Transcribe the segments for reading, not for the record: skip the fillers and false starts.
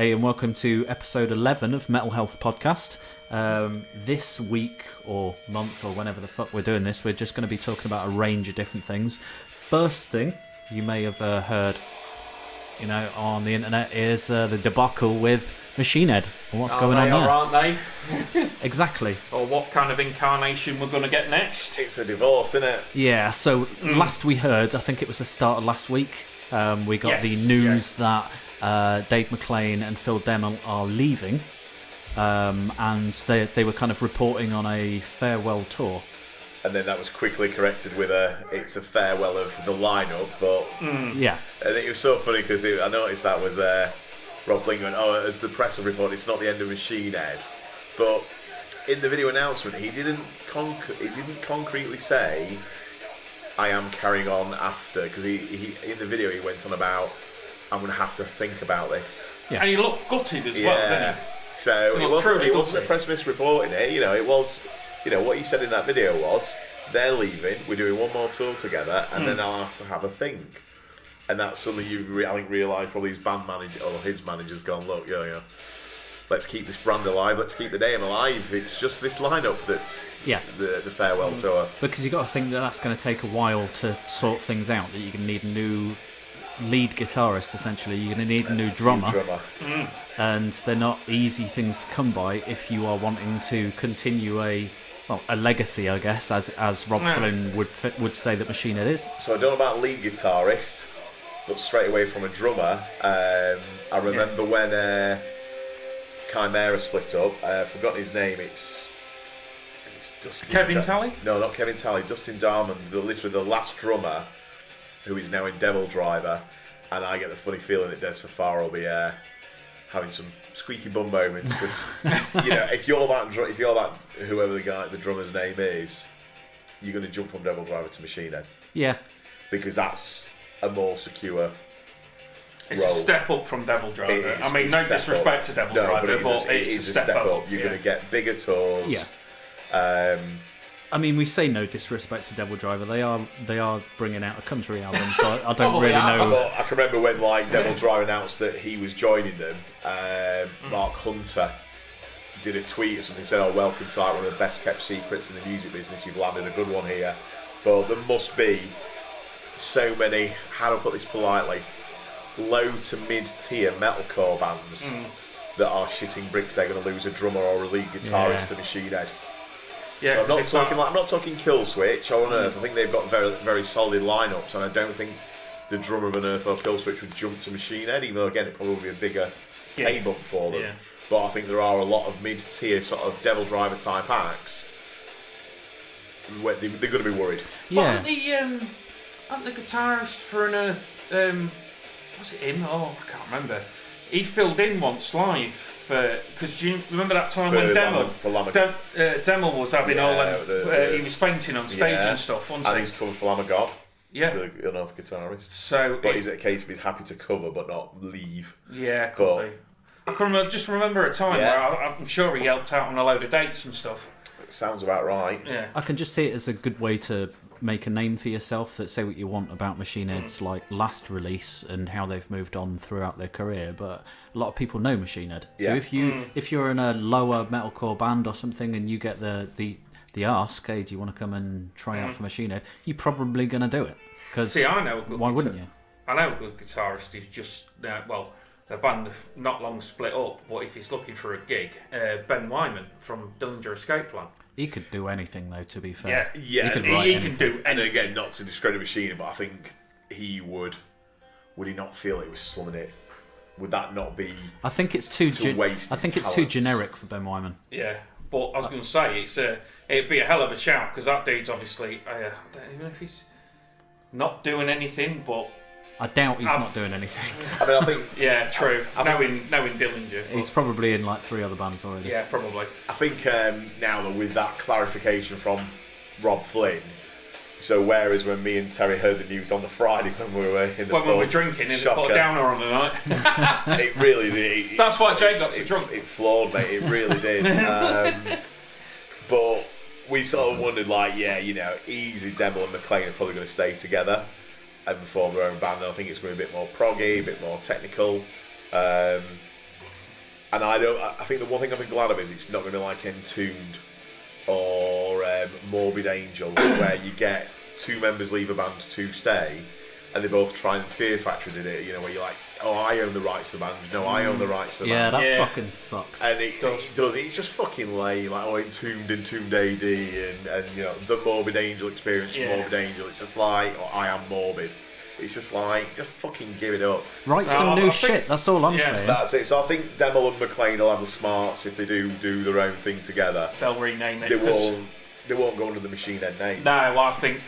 Hey, and welcome to episode 11 of Metal Health Podcast. This week, or month, or whenever the fuck we're doing this, we're just going to be talking about a range of different things. First thing you may have heard, on the internet is the debacle with Machine Head. And what's going on there? Aren't they? Exactly. Or what kind of incarnation we're going to get next? It's a divorce, isn't it? Yeah, so last we heard, I think it was the start of last week, we got the news that Dave McClain and Phil Demmel are leaving, and they were kind of reporting on a farewell tour. And then that was quickly corrected with it's a farewell of the lineup, but yeah. And it was so funny because I noticed that was Rob Flynn going, as the press have reported, it's not the end of Machine Head. But in the video announcement, he didn't concretely say, I am carrying on after, because he in the video he went on about, I'm going to have to think about this. Yeah. And he looked gutted as well, didn't he? So it wasn't a press misreporting it. It was, what he said in that video was, they're leaving, we're doing one more tour together, and then I'll have to have a think. And that's something I think realised probably his band manager or his manager's gone, look, let's keep this brand alive, let's keep the name alive. It's just this lineup that's the farewell tour. Because you've got to think that that's going to take a while to sort things out, that you're going to need a new lead guitarist, essentially. You're going to need a new drummer. And they're not easy things to come by if you are wanting to continue a legacy, I guess, as Rob Flynn would say that Machine Head is. So I don't know about lead guitarist, but straight away from a drummer, I remember when Chimera split up. I've forgotten his name. It's Dustin. Kevin Talley? No, not Kevin Talley. Dustin Darman, literally the last drummer, who is now in Devil Driver. And I get the funny feeling that Des Fafara will be having some squeaky bum moments because if you're that whoever the drummer's name is, you're going to jump from Devil Driver to Machine Head. Yeah, because that's a more secure. It's a step up from Devil Driver. I mean, no disrespect to Devil Driver, but it's a step up. You're going to get bigger tours. Yeah. I mean, we say no disrespect to Devil Driver. They are bringing out a country album, so I don't really know. Well, I can remember when Devil Driver announced that he was joining them. Mark Hunter did a tweet or something, said, welcome to one of the best kept secrets in the music business. You've landed a good one here. But there must be so many, how do I put this politely, low to mid-tier metalcore bands that are shitting bricks. They're going to lose a drummer or a lead guitarist to Machine Head. Yeah, so I'm not talking Kill Switch or Unearth. I think they've got very, very solid lineups, and I don't think the drummer of Unearth or Kill Switch would jump to Machine Head, even though again it probably would be a bigger pay bump for them. Yeah. But I think there are a lot of mid-tier sort of Devil Driver type acts where they're going to be worried. Yeah. Aren't the guitarist for Unearth? Was it him? Oh, I can't remember. He filled in once live. Because you remember that time when Demmel was having all them, he was fainting on stage and stuff, wasn't he? And he's covered for Lamb of God. Yeah. The Unearth guitarist. So, but is it a case of he's happy to cover but not leave? Yeah, could be. I can remember a time where I'm sure he helped out on a load of dates and stuff. It sounds about right. Yeah. I can just see it as a good way to make a name for yourself, that say what you want about Machine Head's last release and how they've moved on throughout their career, but a lot of people know Machine Head. So if you're in a lower metalcore band or something and you get the ask, hey, do you want to come and try out for Machine Head, you're probably going to do it. Because I know a good wouldn't you? I know a good guitarist who's just the band have not long split up, but if he's looking for a gig, Ben Wyman from Dillinger Escape Plan. He could do anything, though, to be fair. Yeah, he can do anything. And again, not to discredit Machine, but I think he would he not feel it was slumming it? Would that not be? I think it's too too generic for Ben Wyman. Yeah, but I was going to say it'd be a hell of a shout because that dude's obviously I don't even know if he's not doing anything, but I doubt he's not doing anything. I mean, I think... Yeah, true. Knowing Dillinger. He's probably in 3 other bands already. Yeah, probably. I think now that with that clarification from Rob Flynn, so whereas when me and Terry heard the news on the Friday when we were in the pub, when we were drinking and put a downer on the night. It really did. That's why Jay got so drunk. It floored me. It really did. But we sort of wondered, easy Demmel and McClain are probably going to stay together and form their own band. And I think it's going to be a bit more proggy, a bit more technical. And I think the one thing I've been glad of is it's not going to be like Entombed or Morbid Angel, where you get 2 members leave a band to stay, and they both try and Fear Factory did it, where you're like, oh, I own the rights to the band. No, I own the rights to the band. Yeah, that fucking sucks. And it does. It's just fucking lame. Like, oh, Entombed AD, and the Morbid Angel experience, Morbid Angel. It's just like, oh, I am Morbid. It's just like, just fucking give it up. Write some new shit, that's all I'm saying. That's it. So I think Demel and McLean will have the smarts if they do their own thing together. They'll rename it. They won't go under the Machine Head name. No, I think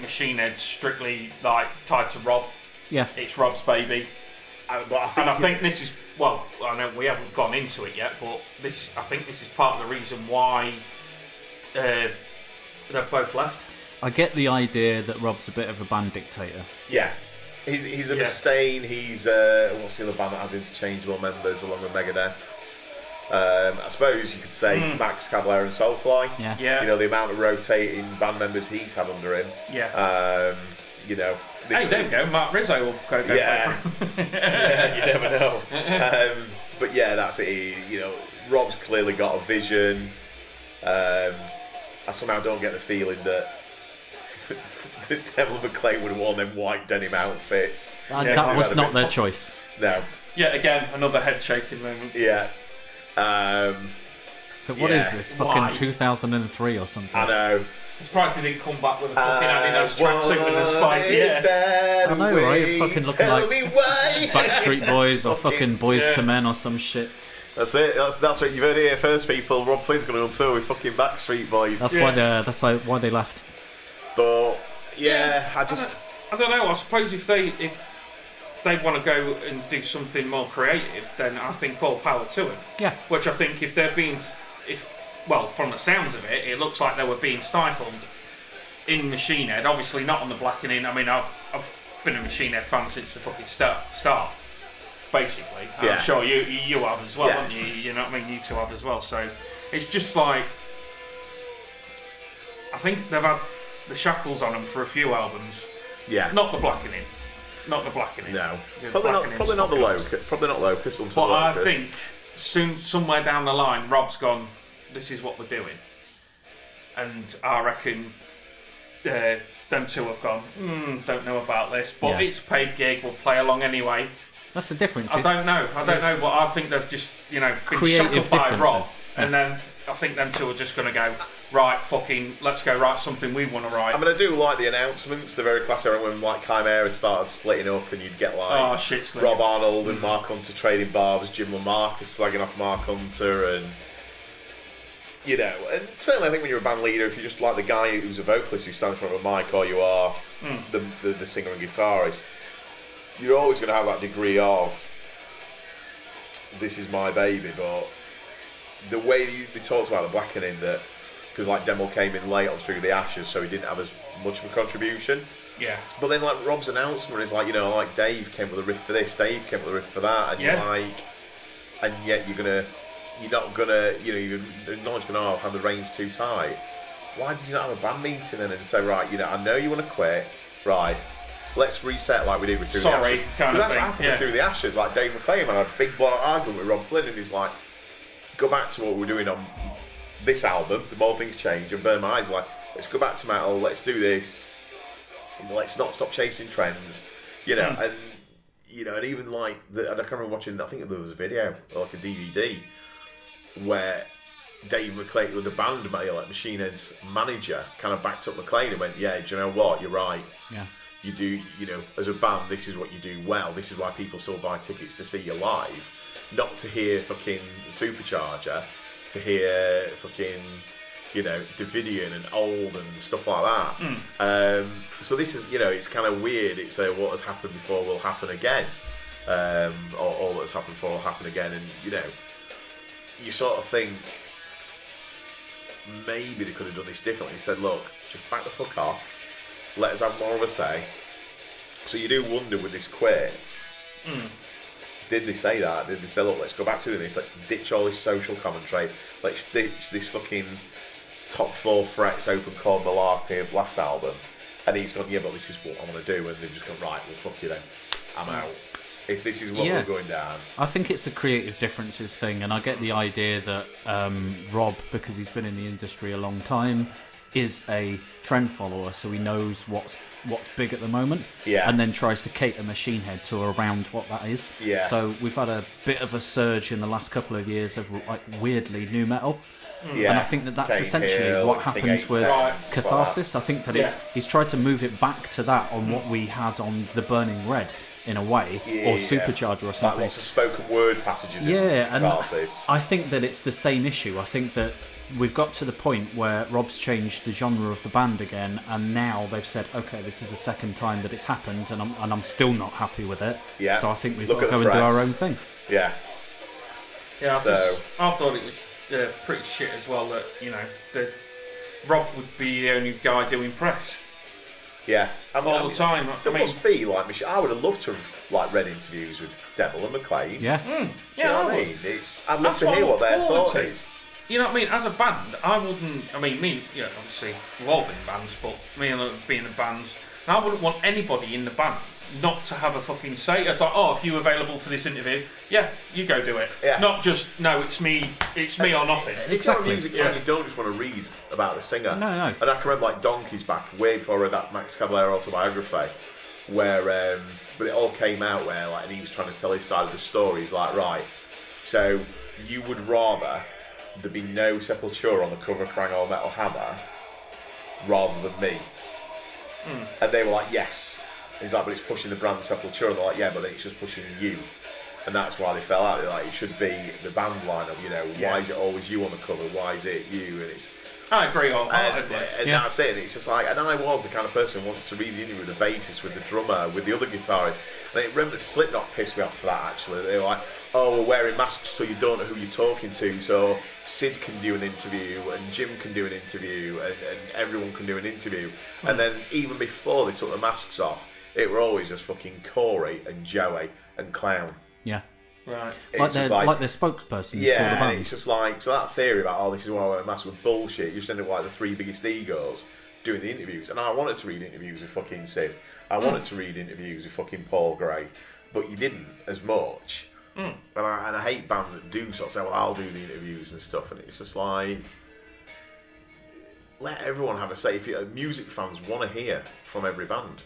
Machine Head's strictly like tied to Rob. Yeah. It's Rob's baby. I think this is, well, I know we haven't gone into it yet, but I think this is part of the reason why they've both left. I get the idea that Rob's a bit of a band dictator. Yeah. He's a Mustaine, he's what's the other band that has interchangeable members along with Megadeth? I suppose you could say Max Cavalera and Soulfly. Yeah. The amount of rotating band members he's had under him. Yeah. Hey, there we go. Mark Rizzo will go yeah. Yeah, you never know. But yeah, that's it. Rob's clearly got a vision. I somehow don't get the feeling that Devil McClain would have worn them white denim outfits. That was not their choice. No. Yeah, again, another head shaking moment. Yeah. So what is this? Fucking 2003 or something? I know. I'm surprised he didn't come back with a fucking Adidas tracksuit with a spike. Yeah. I know, right? Fucking looking like Backstreet Boys or fucking Boys to Men or some shit. That's it. That's what you've heard here first, people. Rob Flynn's going to go on tour with fucking Backstreet Boys. That's why they left. But yeah, I don't know. I suppose if they want to go and do something more creative, then I think all power to them. Yeah. Which I think well, from the sounds of it, it looks like they were being stifled in Machine Head. Obviously not on the Blackening. I mean, I've been a Machine Head fan since the fucking start. Basically, yeah. I'm sure you have as well, haven't you? You know what I mean? You two have as well. So it's just like, I think they've had the shackles on them for a few albums. Yeah. Not the Blackening. No. Probably not the Locust. Probably not Locust. But I think soon, somewhere down the line, Rob's gone, this is what we're doing. And I reckon them two have gone, don't know about this, but it's a paid gig, we'll play along anyway. That's the difference. I don't know, but I think they've just, been shackled by Rob, and then I think them two are just going to go, right, let's go write something we want to write. I mean, I do like the announcements. They're very classic. When Chimera started splitting up, and you'd get Rob Arnold and Mark Hunter trading barbs, Jim LaMarcus slagging off Mark Hunter, and and certainly I think when you're a band leader, if you're just like the guy who's a vocalist who stands in front of a mic, or you are the singer and guitarist, you're always going to have that degree of this is my baby. But the way they talked about the Blackening, that because Demel came in late on Through the Ashes, so he didn't have as much of a contribution. Yeah. But then Rob's announcement is like Dave came with a riff for this, Dave came with a riff for that, and you're like, and yet you're not gonna, you're not just gonna have the reins too tight. Why did you not have a band meeting then and say, right, I know you want to quit, right? Let's reset like we did with Through the Ashes. Kind of that's thing. What happened with Through the Ashes. Like Dave McClain had a big blowout argument with Rob Flynn, and he's like, go back to what we were doing on this album. The more things change, and Burn My Eyes like, let's go back to metal. Let's do this. And let's not stop chasing trends. And and even I can't remember watching. I think there was a video or a DVD where Dave McClain, with the band, Machine Head's manager, kind of backed up McClain and went, "Yeah, do you know what? You're right. Yeah. You do. As a band, this is what you do well. This is why people still buy tickets to see you live, not to hear fucking Supercharger, to hear fucking." Davidian and Old and stuff like that. So this is, it's kind of weird. It's what has happened before will happen again, or all that's happened before will happen again. And you sort of think maybe they could have done this differently. He said, look, just back the fuck off. Let us have more of a say. So you do wonder with this quit. Did they say that? Did they say, look, let's go back to this. Let's ditch all this social commentary. Let's ditch this fucking top 4 frets open chord malarkey of last album. And he's gone, yeah, but this is what I want to do. And they've just gone, right, well, fuck you then. I'm out. if this is what we're going down. I think it's a creative differences thing, and I get the idea that Rob, because he's been in the industry a long time, is a trend follower, so he knows what's big at the moment, and then tries to cater Machine Head to around what that is. So we've had a bit of a surge in the last couple of years of like weirdly new metal. And I think that's essentially what happens with Catharsis. I think that he's tried to move it back to that on what we had on the Burning Red in a way, or Supercharger or something. Like lots of spoken word passages in Catharsis. I think that it's the same issue. I think that we've got to the point where Rob's changed the genre of the band again, and now they've said, okay, this is the second time that it's happened, and I'm still not happy with it. So I think we've got to go and do our own thing. I thought it was pretty shit as well that, you know, that Rob would be the only guy doing press. All the time. There must be like, I would have loved to have like read interviews with Devil and McLean. You know what I mean? I'd love to hear what their thought is. You know what I mean? As a band, I wouldn't. I mean, you know, obviously we've all been in bands, but me and being in bands, I wouldn't want anybody in the band not to have a fucking say. It's like, oh, if you're available for this interview, you go do it. Not just, no, it's me or nothing. Exactly. Music fan, you don't just want to read about the singer. No. And I can remember like Donkey's back way before I read that Max Cavalera autobiography, where but it all came out where like, and he was trying to tell his side of the story. He's like, right, so you would rather there be no Sepultura on the cover of Krang or Metal Hammer rather than me. And they were like, yes. He's like, but it's pushing the brand Sepultura. And they're like, yeah, but it's just pushing you. And that's why they fell out. They're like, it should be the band lineup, you know. Why is it always you on the cover? Why is it you? And it's... I agree wholeheartedly. And that's it. And it's just like, and I was the kind of person who wants to read the interview with the bassist, with the drummer, with the other guitarist. And I remember Slipknot pissed me off for that, actually. They were like, oh, we're wearing masks so you don't know who you're talking to, so Sid can do an interview, and Jim can do an interview, and everyone can do an interview. And then even before they took the masks off, it were always just fucking Corey and Joey and Clown. Right. Like they're spokespersons for the band. And it's just like, so that theory about, oh, this is why I wear a mask with bullshit, you just end up like the three biggest egos doing the interviews. And I wanted to read interviews with fucking Sid. I wanted to read interviews with fucking Paul Gray, but you didn't as much. And I hate bands that do sort of say, well, I'll do the interviews and stuff. And it's just like, let everyone have a say. If music fans want to hear from every band.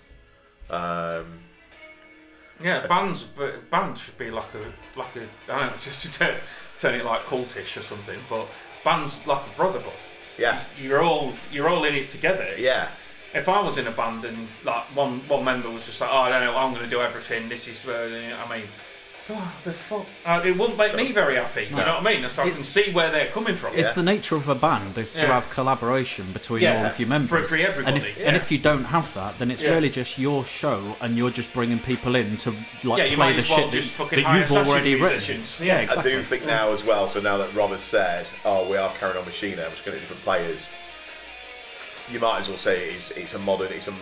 Bands should be like a I don't know, just to turn it like cultish or something, but bands like a brotherhood. You're all in it together. If I was in a band and like one member was just like, oh, I don't know, I'm going to do everything. This is, I mean, oh, the fuck. It wouldn't make me very happy. You know what I mean? So I can see where they're coming from. It's the nature of a band is to have collaboration between all of your members. For everybody. And if you don't have that, then it's really just your show, and you're just bringing people in to like play the shit that you've already written. Yeah, exactly. I do think now as well. So now that Rob has said, "Oh, we are carrying on Machine Head, we're just going to different players," you might as well say it's a modern, it's a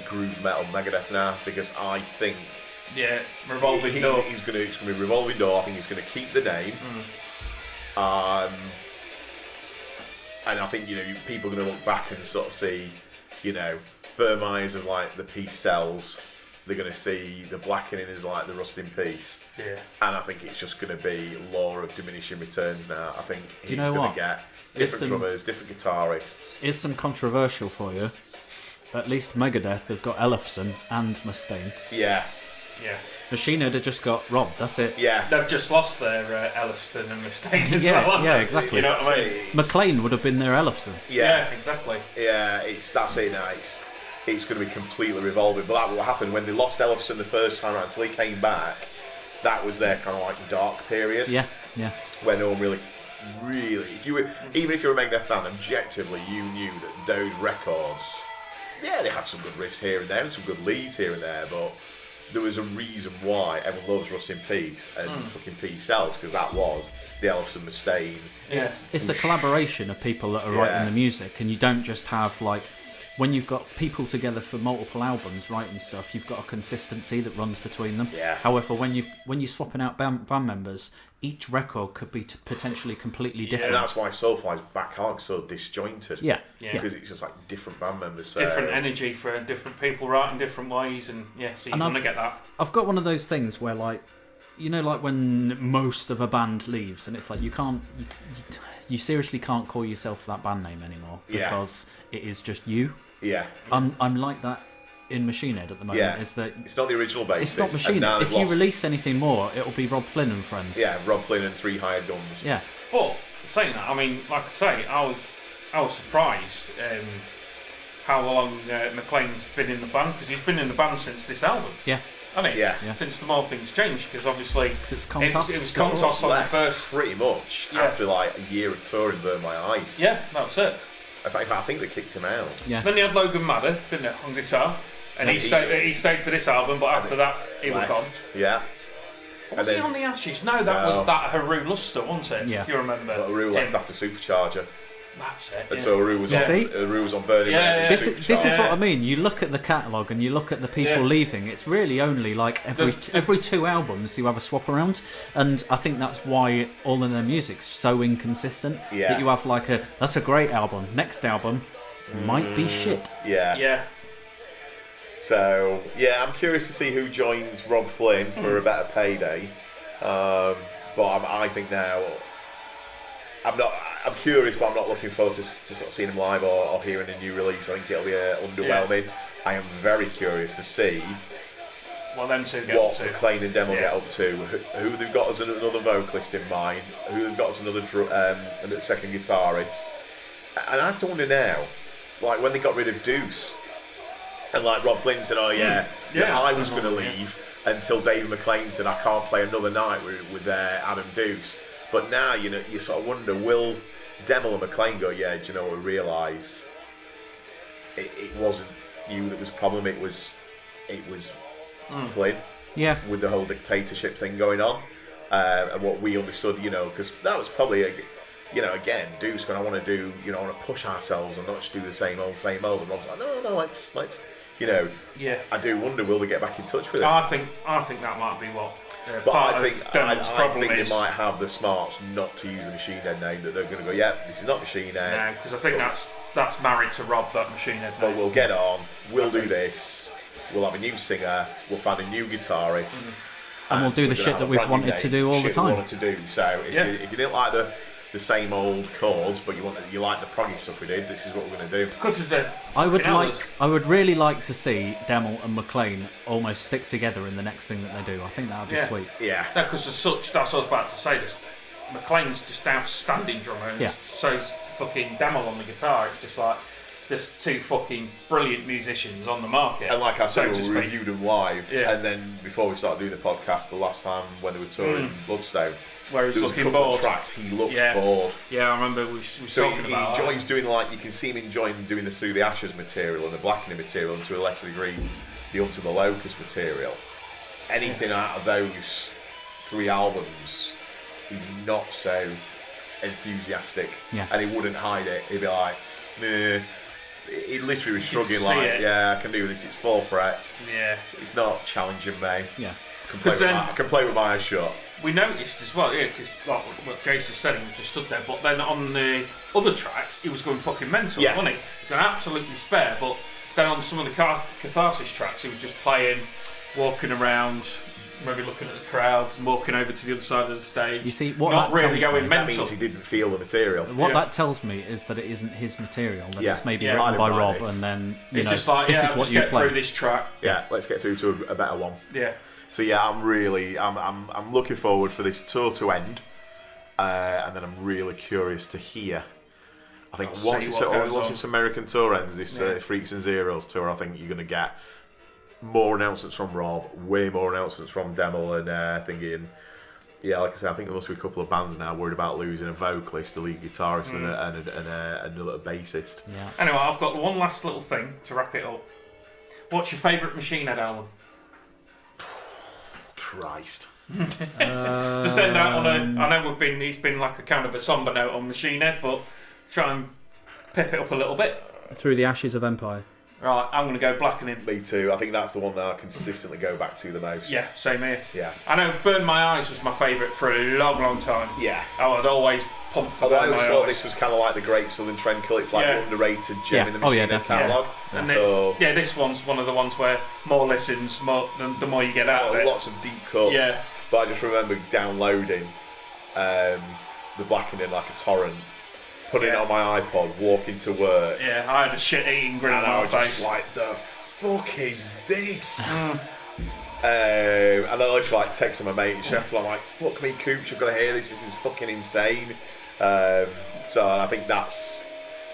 groove metal Megadeth now, because I think. Revolving Door. It's going to be Revolving Door. I think he's going to keep the name. And I think, you know, people are going to look back and sort of see, you know, Burmese as like the peace sells. They're going to see the Blackening as like the Rust in Peace. And I think it's just going to be law of diminishing returns now. I think he's going to get different drummers, different guitarists. Here's some controversial for you. At least Megadeth have got Ellefson and Mustaine. Machine Head have just got Rob, that's it. They've just lost their Ellefson and Mustaine as well. Exactly. You know what I mean? McLean would have been their Ellefson. Exactly. That's it now. It's going to be completely revolving. But that what happened when they lost Ellefson the first time around until he came back. That was their kind of like dark period. Where no one really, even if you're a Megadeth fan, objectively you knew that those records, they had some good riffs here and there and some good leads here and there, but there was a reason why everyone loves Rust in Peace and fucking Peace Sells, because that was the Ellefson Mustaine. It's a collaboration of people that are writing the music, and you don't just have like when you've got people together for multiple albums writing stuff, you've got a consistency that runs between them. Yeah. However, when you're swapping out band members, each record could be potentially completely different. Yeah, that's why Soulfly's back arc's so disjointed. Yeah. Because it's just like different band members. So. Different energy for different people writing different ways, and so you're going to get that. I've got one of those things where, like, you know, like when most of a band leaves, and it's like you seriously can't call yourself that band name anymore because it is just you. Yeah. I'm like that in Machine Head at the moment. Yeah. Is that it's not the original bassist. It's not Machine Head. If you release anything more, it'll be Rob Flynn and friends. Yeah, Rob Flynn and 3 Hired Guns. Yeah. But saying that, I mean, like I say, I was surprised how long McLean's been in the band, because he's been in the band since this album. Yeah. Hasn't he? Yeah. Since the more things changed, because obviously it was Contos. It was Contos on the first. Pretty much after like a year of touring, Burn My Eyes. Yeah, that's it. In fact, I think they kicked him out. Yeah. Then you had Logan Madder, didn't it, on guitar, and he stayed for this album, but after that he was gone. Yeah. Was he on the Ashes? No, that was that Haru Luster, wasn't it? Yeah. If you remember. But Haru left after Supercharger. That's it. And so Haru was on Burning Man. This is what I mean. You look at the catalogue and you look at the people leaving. It's really only like every 2 albums you have a swap around, and I think that's why all of their music's so inconsistent. Yeah. That you have like that's a great album. Next album might be shit. Yeah. Yeah. So I'm curious to see who joins Rob Flynn for a better payday. But I think now. I'm curious, but I'm not looking forward to sort of seeing him live or hearing a new release. I think it'll be underwhelming. I am very curious to see what McLean and Demo get up to, who they've got as another vocalist in mind, who they've got as another second guitarist. And I have to wonder now, like when they got rid of Deuce, and like Rob Flynn said, I was going to leave until David McLean said I can't play another night with Adam Deuce. But now, you sort of wonder, will Demo and McLean go, do you know what, we realise it wasn't you that was the problem, it was Flynn. Yeah. With the whole dictatorship thing going on. And what we understood, because that was probably, again, Deuce going, I want to push ourselves and not just do the same old. And Rob's like, no, let's I do wonder, will they get back in touch with it? I think that might be what. But I think they might have the smarts not to use the Machine Head name, that they're going to go, this is not Machine Head. No, because I think that's married to Rob, that Machine Head name. But we'll get on, we'll do this, we'll have a new singer, we'll find a new guitarist. And we'll do the shit that we've wanted to do all the time. So if you didn't like the same old chords, but you like the proggy stuff we did, this is what we're going to do. Because I would really like to see Demo and McLean almost stick together in the next thing that they do. I think that would be sweet. Yeah. No, because as such, that's what I was about to say. McLean's just outstanding drummer, and so's fucking Demo on the guitar. It's just like there's 2 fucking brilliant musicians on the market. And like I said, we reviewed them live, and then before we started doing the podcast, the last time when they were touring Bloodstone, where he was looking bored. bored. Tracks, he looked bored. Yeah, I remember we talking about he enjoys doing you can see him enjoying doing the Through the Ashes material and the Blackening material, and to a lesser degree the Unto the Locust material. Anything out of those 3 albums, he's not so enthusiastic, and he wouldn't hide it. He'd be like, meh. He literally was shrugging like, I can do this, it's 4 frets. Yeah. It's not challenging me. Yeah. I can play with my eyes shut. We noticed as well, because like what Jay's just said, he was just stood there, but then on the other tracks, he was going fucking mental, wasn't he? He's an absolutely spare, but then on some of the Catharsis tracks, he was just playing, walking around, maybe looking at the crowds, and walking over to the other side of the stage. You see, what not that really tells going me, mental. That means he didn't feel the material. What that tells me is that it isn't his material, that it's maybe written by Rob, and then, it's just like, this is what you play. Through this track. Yeah, let's get through to a better one. Yeah. So I'm looking forward for this tour to end, and then I'm really curious to hear. I think once this American tour ends, this Freaks and Zeros tour, I think you're going to get more announcements from Rob, way more announcements from Demo and thingy. And like I said, I think there must be a couple of bands now worried about losing a vocalist, a lead guitarist, and a little bassist. Yeah. Anyway, I've got one last little thing to wrap it up. What's your favourite Machine Head album? Christ. Just end out on I know he's been like a kind of a somber note on Machine Head, but try and pep it up a little bit. Through the Ashes of Empire. Right, I'm going to go Blackening. Me too. I think that's the one that I consistently go back to the most. Yeah, same here. Yeah. I know Burn My Eyes was my favourite for a long, long time. Yeah. I would always pump for Although I Burn My always thought Eyes. this was kind of like the Great Southern Treacle. It's like an underrated gem in the Machine Head catalogue. Yeah. And this one's one of the ones where more listens, the more you get out of it. Lots of deep cuts. Yeah. But I just remember downloading the Blackening like a torrent, putting it on my iPod, walking to work. Yeah, I had a shit-eating grin on and my I was face. just like, the fuck is this? And I was like texting my mate in Sheffield, I'm like, fuck me, Cooch, I've got to hear this is fucking insane. So I think that's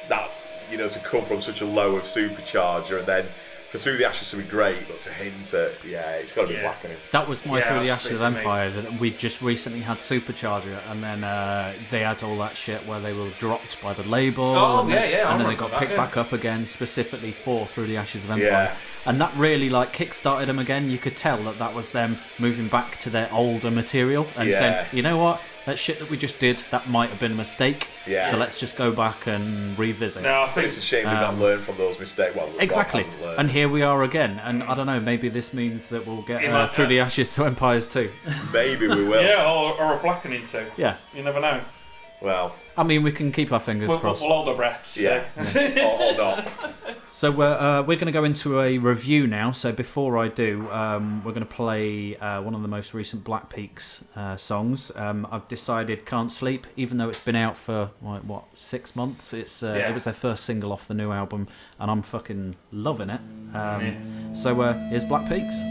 that, to come from such a low of Supercharger and then for Through the Ashes to be great, but to hint at, it's got to be Blackening. That was my Through the Ashes of Empire. That we just recently had Supercharger, and then they had all that shit where they were dropped by the label. And then they got picked back up again, specifically for Through the Ashes of Empire. Yeah. And that really kick-started them again. You could tell that was them moving back to their older material and saying, you know what, that shit that we just did, that might have been a mistake. Yeah. So let's just go back and revisit. No, I think it's a shame we've not learned from those mistakes. Well, exactly. And here we are again. And I don't know, maybe this means that we'll get Through the Ashes to Empires too. Maybe we will. Yeah, or a Blackening too. Yeah. You never know. Well, I mean, we can keep our fingers crossed. We'll hold our breaths. Yeah. or not. So we're going to go into a review now. So before I do, we're going to play one of the most recent Black Peaks songs. I've decided Can't Sleep, even though it's been out for 6 months. It was their first single off the new album, and I'm fucking loving it. So here's Black Peaks.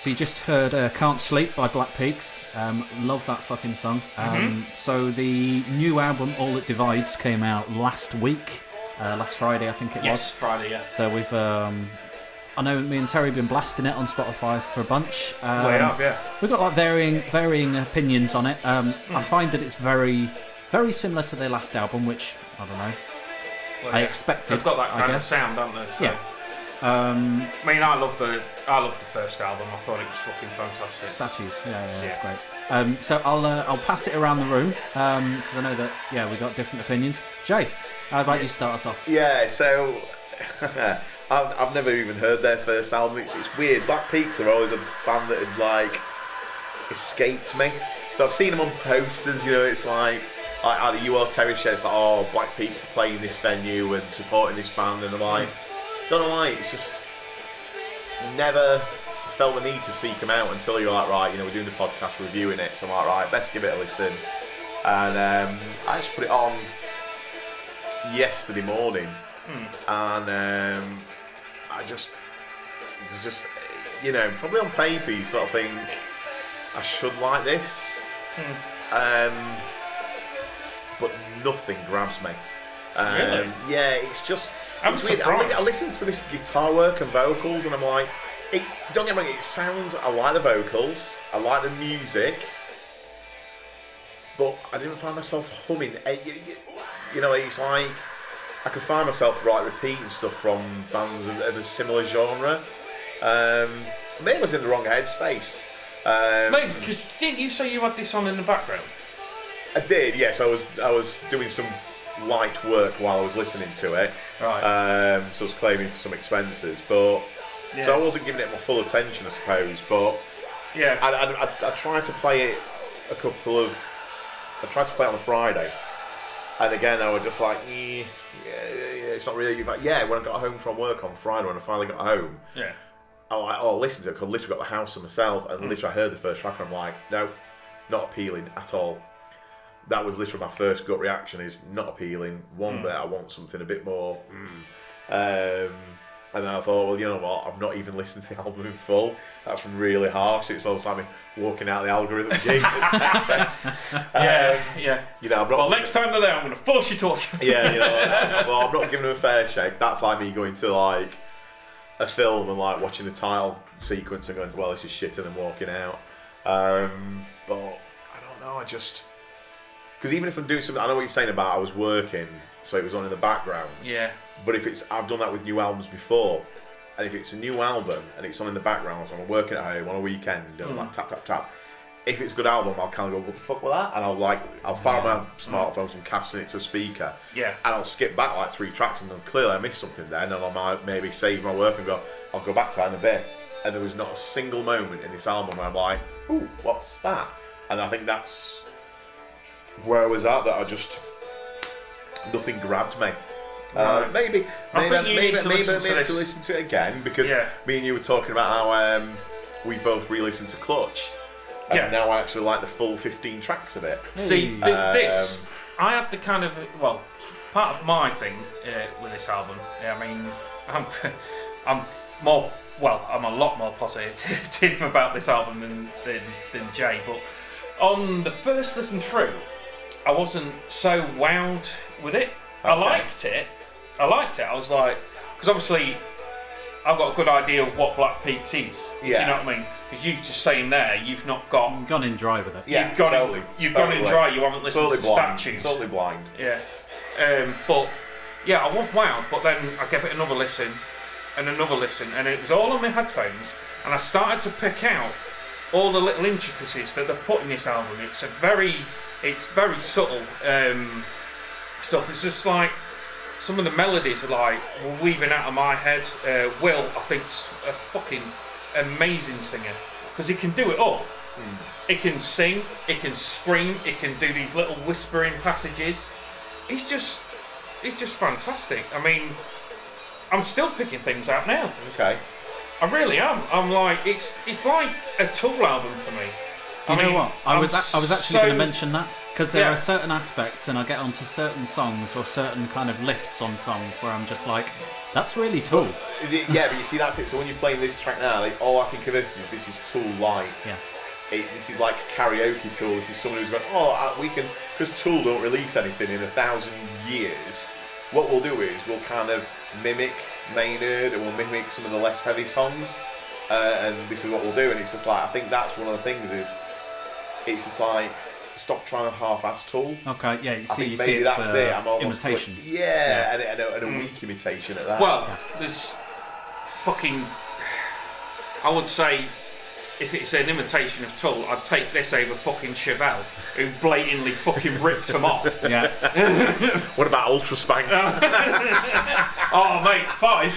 So you just heard Can't Sleep by Black Peaks. Love that fucking song. So the new album, All That Divides, came out last week. Last Friday, I think it was. Yes, Friday, yeah. So we've... I know me and Terry have been blasting it on Spotify for a bunch. We have, yeah. We've got like varying opinions on it. I find that it's very, very similar to their last album, which, I don't know, I expected. They've got that kind of guess. sound, haven't they? So. Yeah. I mean, I loved the first album. I thought it was fucking fantastic. Statues, yeah, that's great. So I'll pass it around the room because I know that we got different opinions. Jay, how about you start us off? Yeah, so I've never even heard their first album. It's weird. Black Peaks are always a band that had like escaped me. So I've seen them on posters. You know, it's like either you or Terry shared. It's like, oh, Black Peaks are playing this venue and supporting this band, and I'm like, don't know why. It's just never felt the need to seek them out until you're like, right, you know, we're doing the podcast, reviewing it. So I'm like, right, best give it a listen. And I just put it on yesterday morning, and there's just, you know, probably on paper you sort of think I should like this, but nothing grabs me. Really? Yeah, it's just, I'm weird. surprised. I listen to this guitar work and vocals, and I'm like, don't get me wrong, it sounds, I like the vocals, I like the music, but I didn't find myself humming. You know, it's like I could find myself repeating stuff from bands of a similar genre. Maybe I was in the wrong headspace. Maybe, because didn't you say you had this on in the background? I did, yes. I was doing some light work while I was listening to it. Right. So I was claiming for some expenses, but so I wasn't giving it my full attention, I suppose. But yeah, I tried to play it I tried to play it on a Friday, and again I was just like, it's not really. But when I got home from work on Friday, when I finally got home, I was like, listen to it. Because I literally got the house to myself, and literally I heard the first track, and I'm like, no, not appealing at all. That was literally my first gut reaction: is not appealing. One bit, I want something a bit more. And then I thought, well, you know what? I've not even listened to the album in full. That's really harsh. It's almost like me walking out the algorithm gig. Yeah. You know, I'm not. Well, next time they're there, I'm going to force you to watch. Yeah, you know, I'm not giving them a fair shake. That's like me going to like a film and like watching the title sequence and going, well, this is shit, and then walking out. But I don't know. Because even if I'm doing something, I know what you're saying about I was working, so it was on in the background. Yeah. But if I've done that with new albums before, and if it's a new album and it's on in the background, so I'm working at home on a weekend, and like tap tap tap. If it's a good album, I'll kind of go, what the fuck was that? And I'll fire my smartphone and casting it to a speaker. Yeah. And I'll skip back like 3 tracks, and then clearly I missed something then, and I might maybe save my work and I'll go back to that in a bit. And there was not a single moment in this album where I'm like, ooh, what's that? And I think that's where I was at, that nothing grabbed me. Right. Maybe to listen to it again, because me and you were talking about how we both re-listened to Clutch, and now I actually like the full 15 tracks of it. See, this I had the kind of part of my thing with this album. I mean, I'm a lot more positive about this album than Jay, but on the first listen through, I wasn't so wowed with it. Okay. I liked it. I was like, because obviously I've got a good idea of what Black Peaks is. You know what I mean? Because you're just saying there, you've not got. You've gone in dry with it. Yeah, you've gone in dry. You haven't listened to statues. Totally blind. Yeah. But I wasn't wowed. But then I gave it another listen, and it was all on my headphones, and I started to pick out all the little intricacies that they've put in this album. It's very subtle stuff. It's just like some of the melodies are like weaving out of my head. Will, I think, is a fucking amazing singer, because he can do it all. He can sing, he can scream, he can do these little whispering passages. He's just fantastic. I mean, I'm still picking things out now. Okay. I really am. I'm like, it's like a Tool album for me. You know what? I was actually going to mention that, Because there are certain aspects, and I get onto certain songs or certain kind of lifts on songs where I'm just like, that's really Tool. Yeah, but you see, that's it. So when you're playing this track now, like, all I think of it is this is Tool light. Yeah. This is like karaoke Tool. This is someone who's going, we can, because Tool don't release anything in 1,000 years. What we'll do is we'll kind of mimic Maynard and we'll mimic some of the less heavy songs, and this is what we'll do. And it's just like, I think that's one of the things is, it's just like, stop trying to half-ass Tool. Okay, yeah, you see that's it. I'm almost imitation. and a weak imitation at that. Well, there's fucking. I would say, if it's an imitation of Tool, I'd take this over fucking Chevelle, who blatantly fucking ripped them off. Yeah. What about Ultra Spank? Oh, mate, five.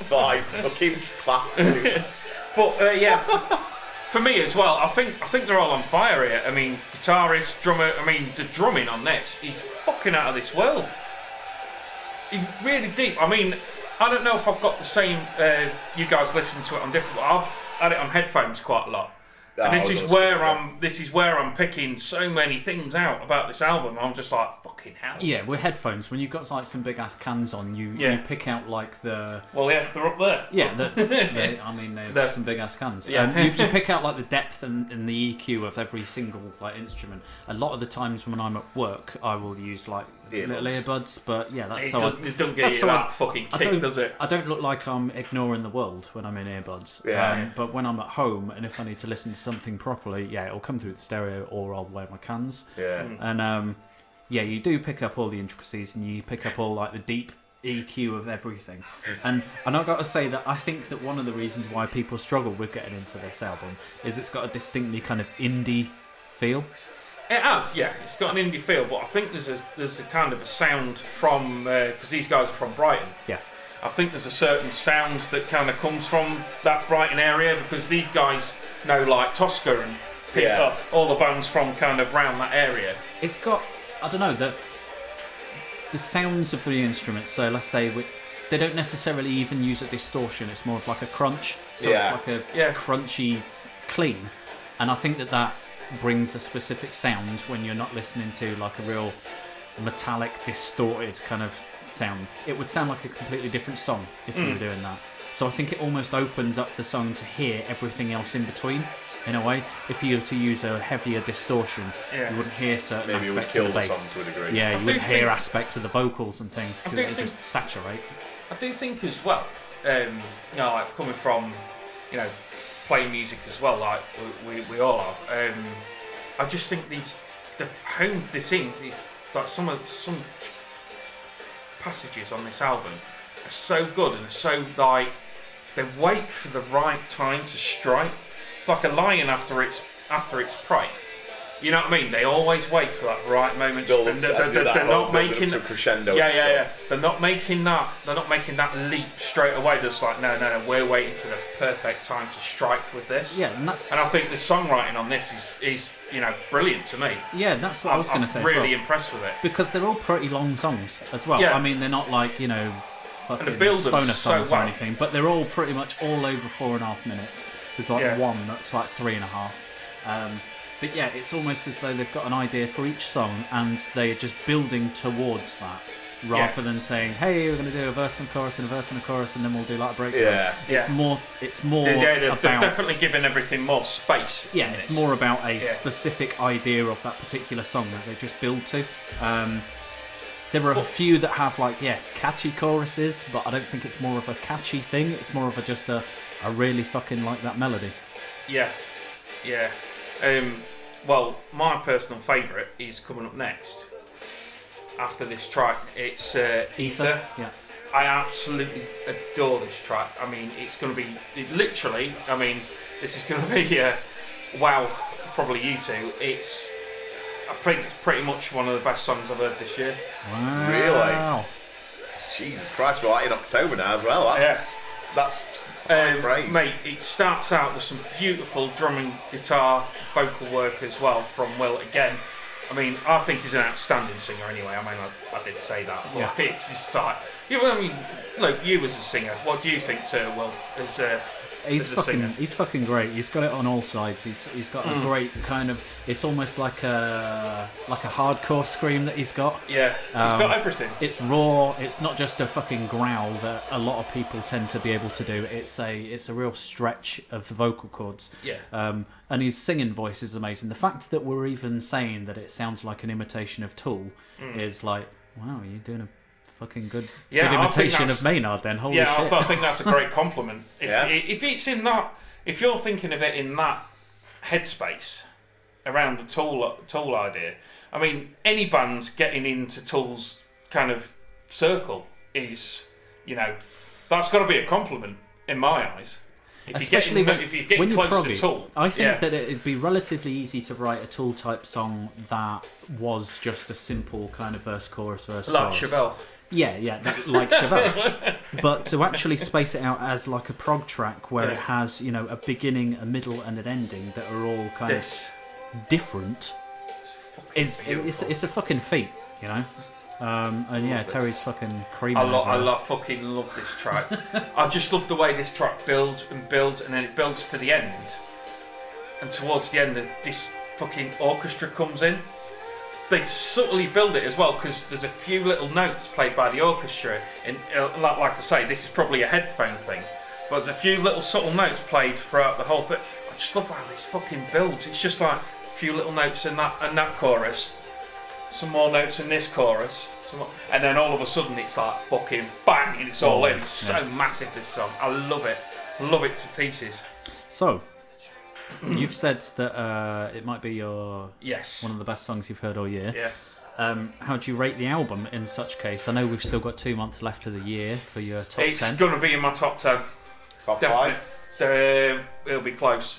Fucking class, dude. But yeah. For me as well, I think they're all on fire here. I mean, guitarist, drummer. I mean, the drumming on this is fucking out of this world. It's really deep. I mean, I don't know if I've got the same. You guys listen to it on different. I've had it on headphones quite a lot. And this is where I'm picking so many things out about this album. I'm just like, fucking hell. Yeah, with headphones, when you've got like some big ass cans on, you pick out like the. Well, yeah, they're up there. Yeah, I mean they're some big ass cans. Yeah. You pick out like the depth and the EQ of every single like instrument. A lot of the times when I'm at work, I will use like little earbuds, but yeah, that's it doesn't get you that fucking kick, does it? I don't look like I'm ignoring the world when I'm in earbuds. But when I'm at home and if I need to listen to something properly, it'll come through the stereo or I'll wear my cans. Yeah. And you do pick up all the intricacies and you pick up all like the deep EQ of everything. And I've got to say that I think that one of the reasons why people struggle with getting into this album is it's got a distinctly kind of indie feel. It has, yeah. It's got an indie feel, but I think there's a kind of a sound from because these guys are from Brighton. Yeah. I think there's a certain sound that kind of comes from that Brighton area because these guys know like Tosca and pick up all the bands from kind of round that area. It's got, I don't know, the sounds of the instruments. So let's say they don't necessarily even use a distortion. It's more of like a crunch. So it's like a crunchy clean. And I think that brings a specific sound when you're not listening to like a real metallic, distorted kind of sound. It would sound like a completely different song if you were doing that. So I think it almost opens up the song to hear everything else in between. In a way, if you were to use a heavier distortion, you wouldn't hear certain aspects of the bass. The song to a degree. Yeah, you wouldn't hear aspects of the vocals and things because it would just saturate. I do think as well, like coming from, playing music as well, like we all have. I just think the home they sing is like some passages on this album are so good and so like they wait for the right time to strike. It's like a lion after its prey. You know what I mean? They always wait for that right moment. They're not making crescendo. Yeah. They're not making that. They're not making that leap straight away. Just like no. We're waiting for the perfect time to strike with this. Yeah, and I think the songwriting on this is brilliant to me. Yeah, that's what I was going to say. I'm really impressed with it because they're all pretty long songs as well. Yeah. I mean, they're not like fucking stoner songs or anything, but they're all pretty much all over 4.5 minutes. There's like one that's like 3.5. But yeah, it's almost as though they've got an idea for each song and they're just building towards that rather than saying, hey, we're going to do a verse and chorus and a verse and a chorus and then we'll do like a breakdown. It's more they're about... definitely giving everything more space. Yeah, it's more about a specific idea of that particular song that they just build to. There are a few that have catchy choruses, but I don't think it's more of a catchy thing. It's more of just a really fucking like that melody. Yeah. Well, my personal favourite is coming up next. After this track, it's Ether. Yeah. I absolutely adore this track. I mean, it's going to be this is going to be wow, probably you two. I think it's pretty much one of the best songs I've heard this year. Wow. Really? Jesus Christ, we're in October now as well. That's praise. Mate, it starts out with some beautiful drumming, guitar, vocal work as well from Will again. I mean, I think he's an outstanding singer anyway. I mean, I did say that. But it's just like, you as a singer, what do you think, Will? He's fucking great. He's got it on all sides. He's got a great kind of. It's almost like a hardcore scream that he's got. Yeah, he's got everything. It's raw. It's not just a fucking growl that a lot of people tend to be able to do. It's a real stretch of the vocal cords. Yeah. And his singing voice is amazing. The fact that we're even saying that it sounds like an imitation of Tool is like, wow, you're doing a fucking good imitation of Maynard then. Holy shit. I think that's a great compliment. If it's in that, if you're thinking of it in that headspace around the Tool idea, I mean, any band getting into Tool's kind of circle is, that's got to be a compliment in my eyes. Especially if you're getting close to Tool. I think that it'd be relatively easy to write a Tool type song that was just a simple kind of verse chorus. Like Chevelle. Yeah, like Chevelle. But to actually space it out as like a prog track where it has, a beginning, a middle, and an ending that are all kind of different, it's a fucking feat, And yeah, Terry's fucking creamy. I fucking love this track. I just love the way this track builds, and then it builds to the end. And towards the end, this fucking orchestra comes in. They subtly build it as well, because there's a few little notes played by the orchestra. And like I say, this is probably a headphone thing, but there's a few little subtle notes played throughout the whole thing. I just love how this fucking builds. It's just like a few little notes in that chorus. Some more notes in this chorus, and then all of a sudden it's like fucking bang, and it's all in. It's so massive, this song. I love it to pieces. So, you've said that it might be one of the best songs you've heard all year. Yeah. How do you rate the album in such case? I know we've still got 2 months left of the year for your top 10. It's going to be in my top 10. Top 5? It'll be close.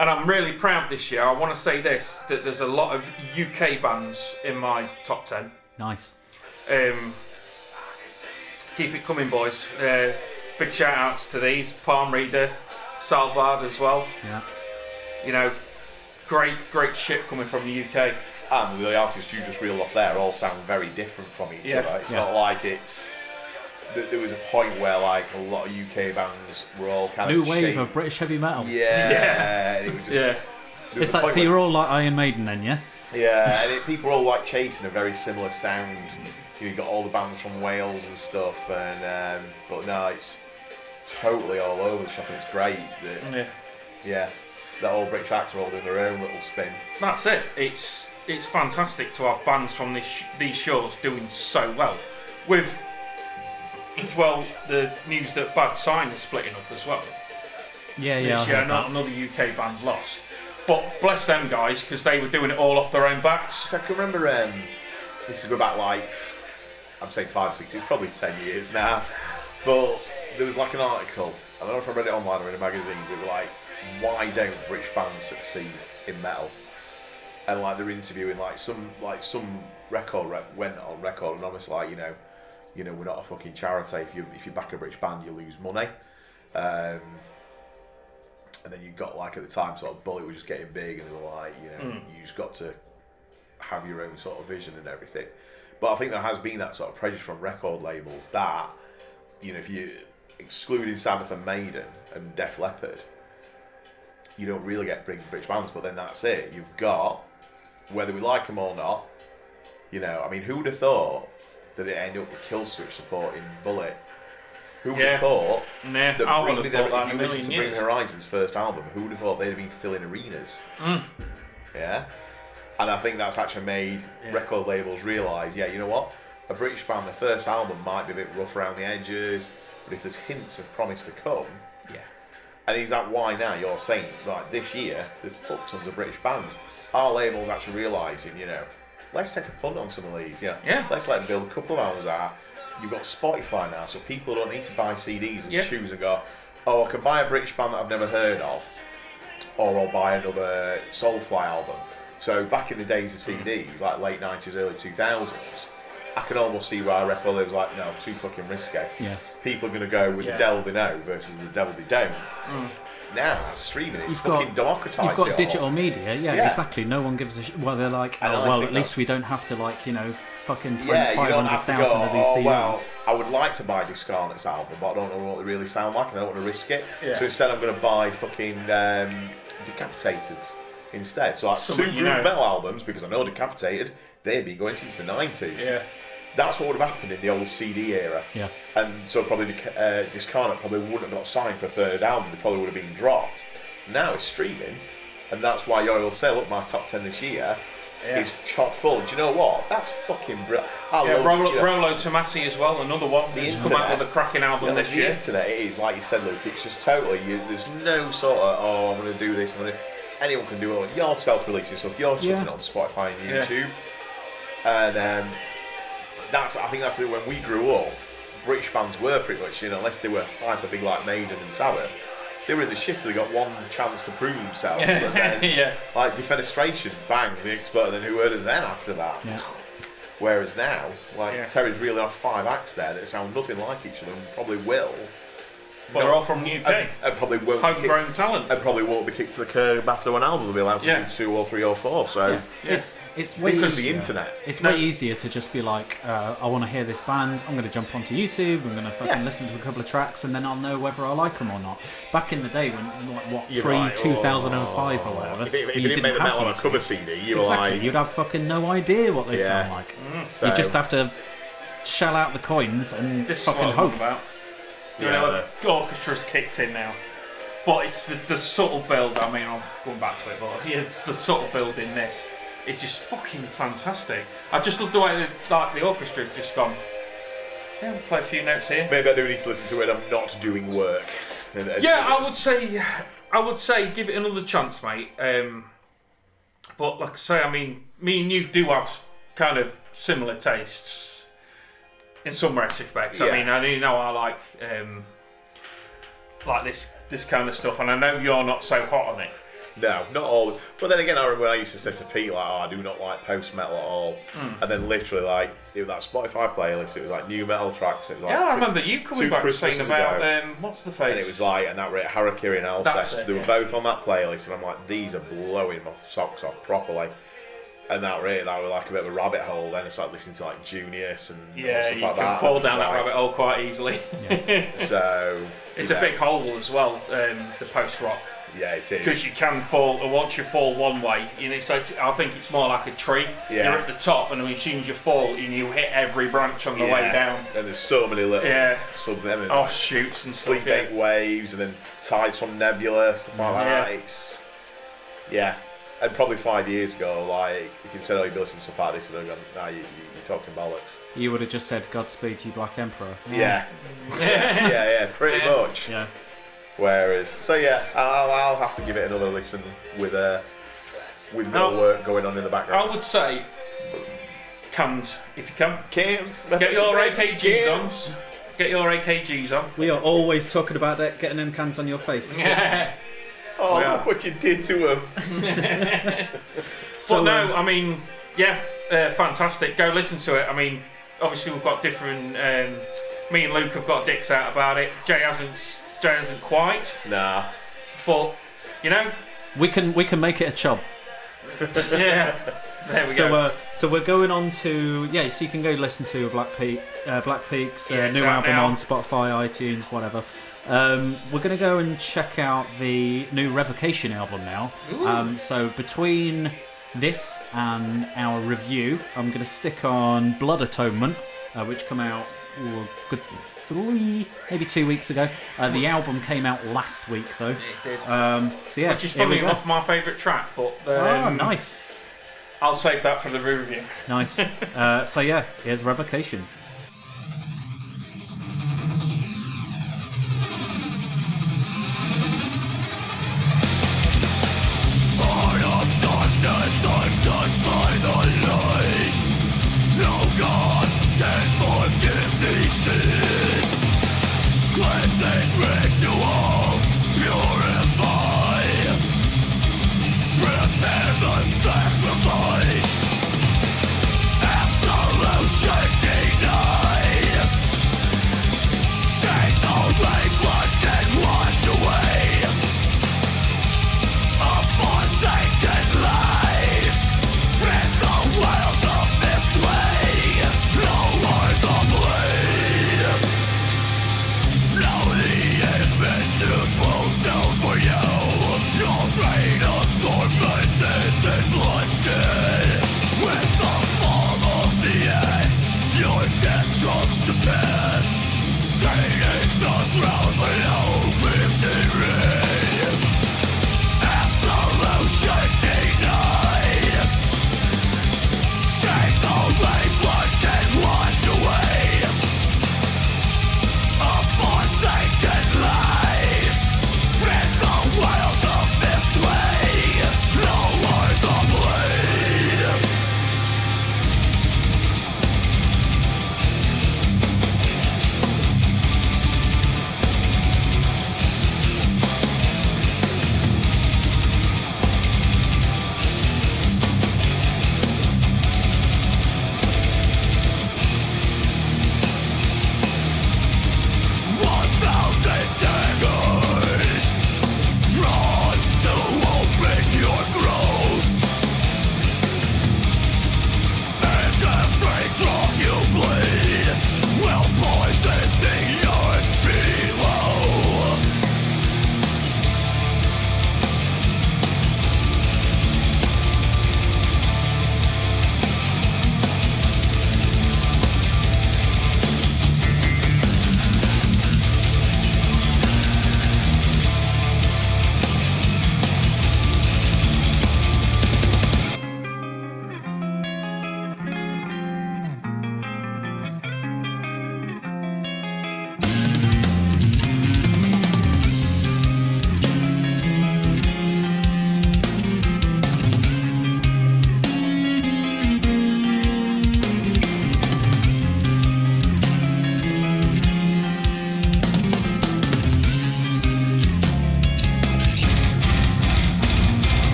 And I'm really proud this year. I want to say this, that there's a lot of UK bands in my top 10. Nice. Keep it coming, boys. Big shout outs to these. Palm Reader, Salvard as well. Yeah. Great shit coming from the UK. And the artists you just reeled off there all sound very different from each other. It's not like it's... There was a point where like a lot of UK bands were all kind of... New wave of British heavy metal. Yeah. It was just, It's like, so you're all like Iron Maiden then, yeah? Yeah, and people are all like chasing a very similar sound. You've got all the bands from Wales and stuff, and but no, it's totally all over the shop, and it's great. That all British acts are all doing their own little spin. That's it. It's fantastic to have bands from these shows doing so well. With, as well, the news that Bad Sign is splitting up as well. Yeah, not another UK band lost. But bless them guys, because they were doing it all off their own backs. So I can remember, this is go back like, I'm saying 5, 6, it's probably 10 years now. But there was like an article, I don't know if I read it online or in a magazine, but they were like, why don't British bands succeed in metal? And like they're interviewing some record rep went on record and almost like, we're not a fucking charity. If you back a British band, you lose money. And then you got like at the time sort of Bullet was just getting big, and they were like, you just got to have your own sort of vision and everything. But I think there has been that sort of pressure from record labels that, if you excluding Sabbath and Maiden and Def Leppard, you don't really get big British bands. But then that's it. You've got, whether we like them or not, who would have thought that it ended up with Killswitch supporting Bullet? Who would have thought that if you listen to Bring Horizon's first album, who would have thought they'd have been filling arenas? Yeah? And I think that's actually made record labels realise, you know what? A British band, their first album might be a bit rough around the edges, but if there's hints of promise to come, and is that why now you're saying, right, this year, there's fuck tons of British bands. Our label's actually realising, let's take a punt on some of these, let's let them build a couple of albums out. You've got Spotify now, so people don't need to buy CDs and choose and go, I can buy a British band that I've never heard of, or I'll buy another Soulfly album. So back in the days of CDs, like late 90s, early 2000s, I can almost see why a record label was like, no, too fucking risky. Yeah. People are going to go with the devil they know versus the devil they don't. now, streaming, it's fucking democratised. You've got digital media, yeah, exactly. No one gives a shit. Well, they're like, at least we don't have to, like, fucking print 500,000 of these CDs. Well, I would like to buy Discarnate's album, but I don't know what they really sound like, and I don't want to risk it. Yeah. So instead, I'm going to buy fucking Decapitated's instead. So, like, two groove metal albums, because I know Decapitated, they'd be going since the 90s. Yeah. That's what would have happened in the old CD era. Yeah. And so probably Discarnate probably wouldn't have got signed for a third album. They probably would have been dropped. Now it's streaming, and that's why you will say, look, my top 10 this year is chock full. Do you know what? That's fucking brilliant. Rolo Tomasi as well, another one. He's come out with a cracking album this year. The internet, it is, like you said, Luke, it's just totally, there's no sort of, I'm going to do this, anyone can do it. You're self-releasing stuff, you're chucking it on Spotify and YouTube. And I think that's it. When we grew up, British bands were pretty much, unless they were hyper big like Maiden and Sabbath, they were in the shitter. They got one chance to prove themselves. And then, like Defenestration, bang, the expert, and then who heard of them after that? Yeah. Whereas now, Terry's really on 5 acts there that sound nothing like each other and probably will. Well, they're all from the UK. And probably won't homegrown talent. And probably won't be kicked to the curb after one album. They'll be allowed to do 2 or 3 or 4. So it's way easier. The internet. It's way easier to just be like, I want to hear this band. I'm going to jump onto YouTube. I'm going to fucking listen to a couple of tracks, and then I'll know whether I like them or not. Back in the day, when pre-2005 or whatever, if you didn't make the metal on a cover CD, you'd have fucking no idea what they sound like. So you just have to shell out the coins and fucking hope. The orchestra's kicked in now, but it's the subtle build. I mean, I'm going back to it, but it's the subtle build in this. It's just fucking fantastic. I just love the way the orchestra's just gone. Yeah, we'll play a few notes here. Maybe I do need to listen to it. I'm not doing work. I would say give it another chance, mate. But like I say, I mean, me and you do have kind of similar tastes. In some respects, I mean, I know I like this kind of stuff, and I know you're not so hot on it. No, not all. But then again, I remember when I used to say to Pete, like, I do not like post metal at all. And then literally, like, it was that Spotify playlist, it was like new metal tracks. It was like I remember you coming back and saying about what's the face? And it was like, and that were Harakiri and Alcest. They were both on that playlist, and I'm like, these are blowing my socks off properly. And that was like a bit of a rabbit hole. Then I started listening to like Junius and stuff like that. You can fall down that rabbit hole quite easily. So it's a big hole as well. The post rock. Yeah, it is. Because you can fall, and once you fall one way, so I think it's more like a tree. Yeah. You're at the top, and as soon as you fall, and you hit every branch on the way down. And there's so many little offshoots and stuff. Sleep waves, and then tides from Nebula, stuff like that. It's and probably 5 years ago, like, if you said, you'd be listening to stuff like this, and they'd go, you're talking bollocks. You would have just said, Godspeed, you Black Emperor. Yeah. Pretty much. Yeah. Whereas, I'll have to give it another listen with more work going on in the background. I would say, cans, if you can. Cans. Get your AKGs on. Get your AKGs on. We are always talking about that, getting them cans on your face. Oh, look what you did to him. I mean, fantastic. Go listen to it. I mean, obviously we've got different. Me and Luke have got dicks out about it. Jay hasn't quite. Nah. But we can make it a chub. Yeah. There we go. So we're going on to so you can go listen to Black Peak's new album on Spotify, iTunes, whatever. We're going to go and check out the new Revocation album now. So between this and our review, I'm going to stick on Blood Atonement, which came out a good 3, maybe 2 weeks ago. The album came out last week, though. It did. Which is funny enough my favourite track, but nice. I'll save that for the review. Nice. Here's Revocation. Untouched by the light, no God can forgive these sins. Cleansing ritual, purify. Prepare the sacrifice. Absolution denied. Stains only blood can wash away.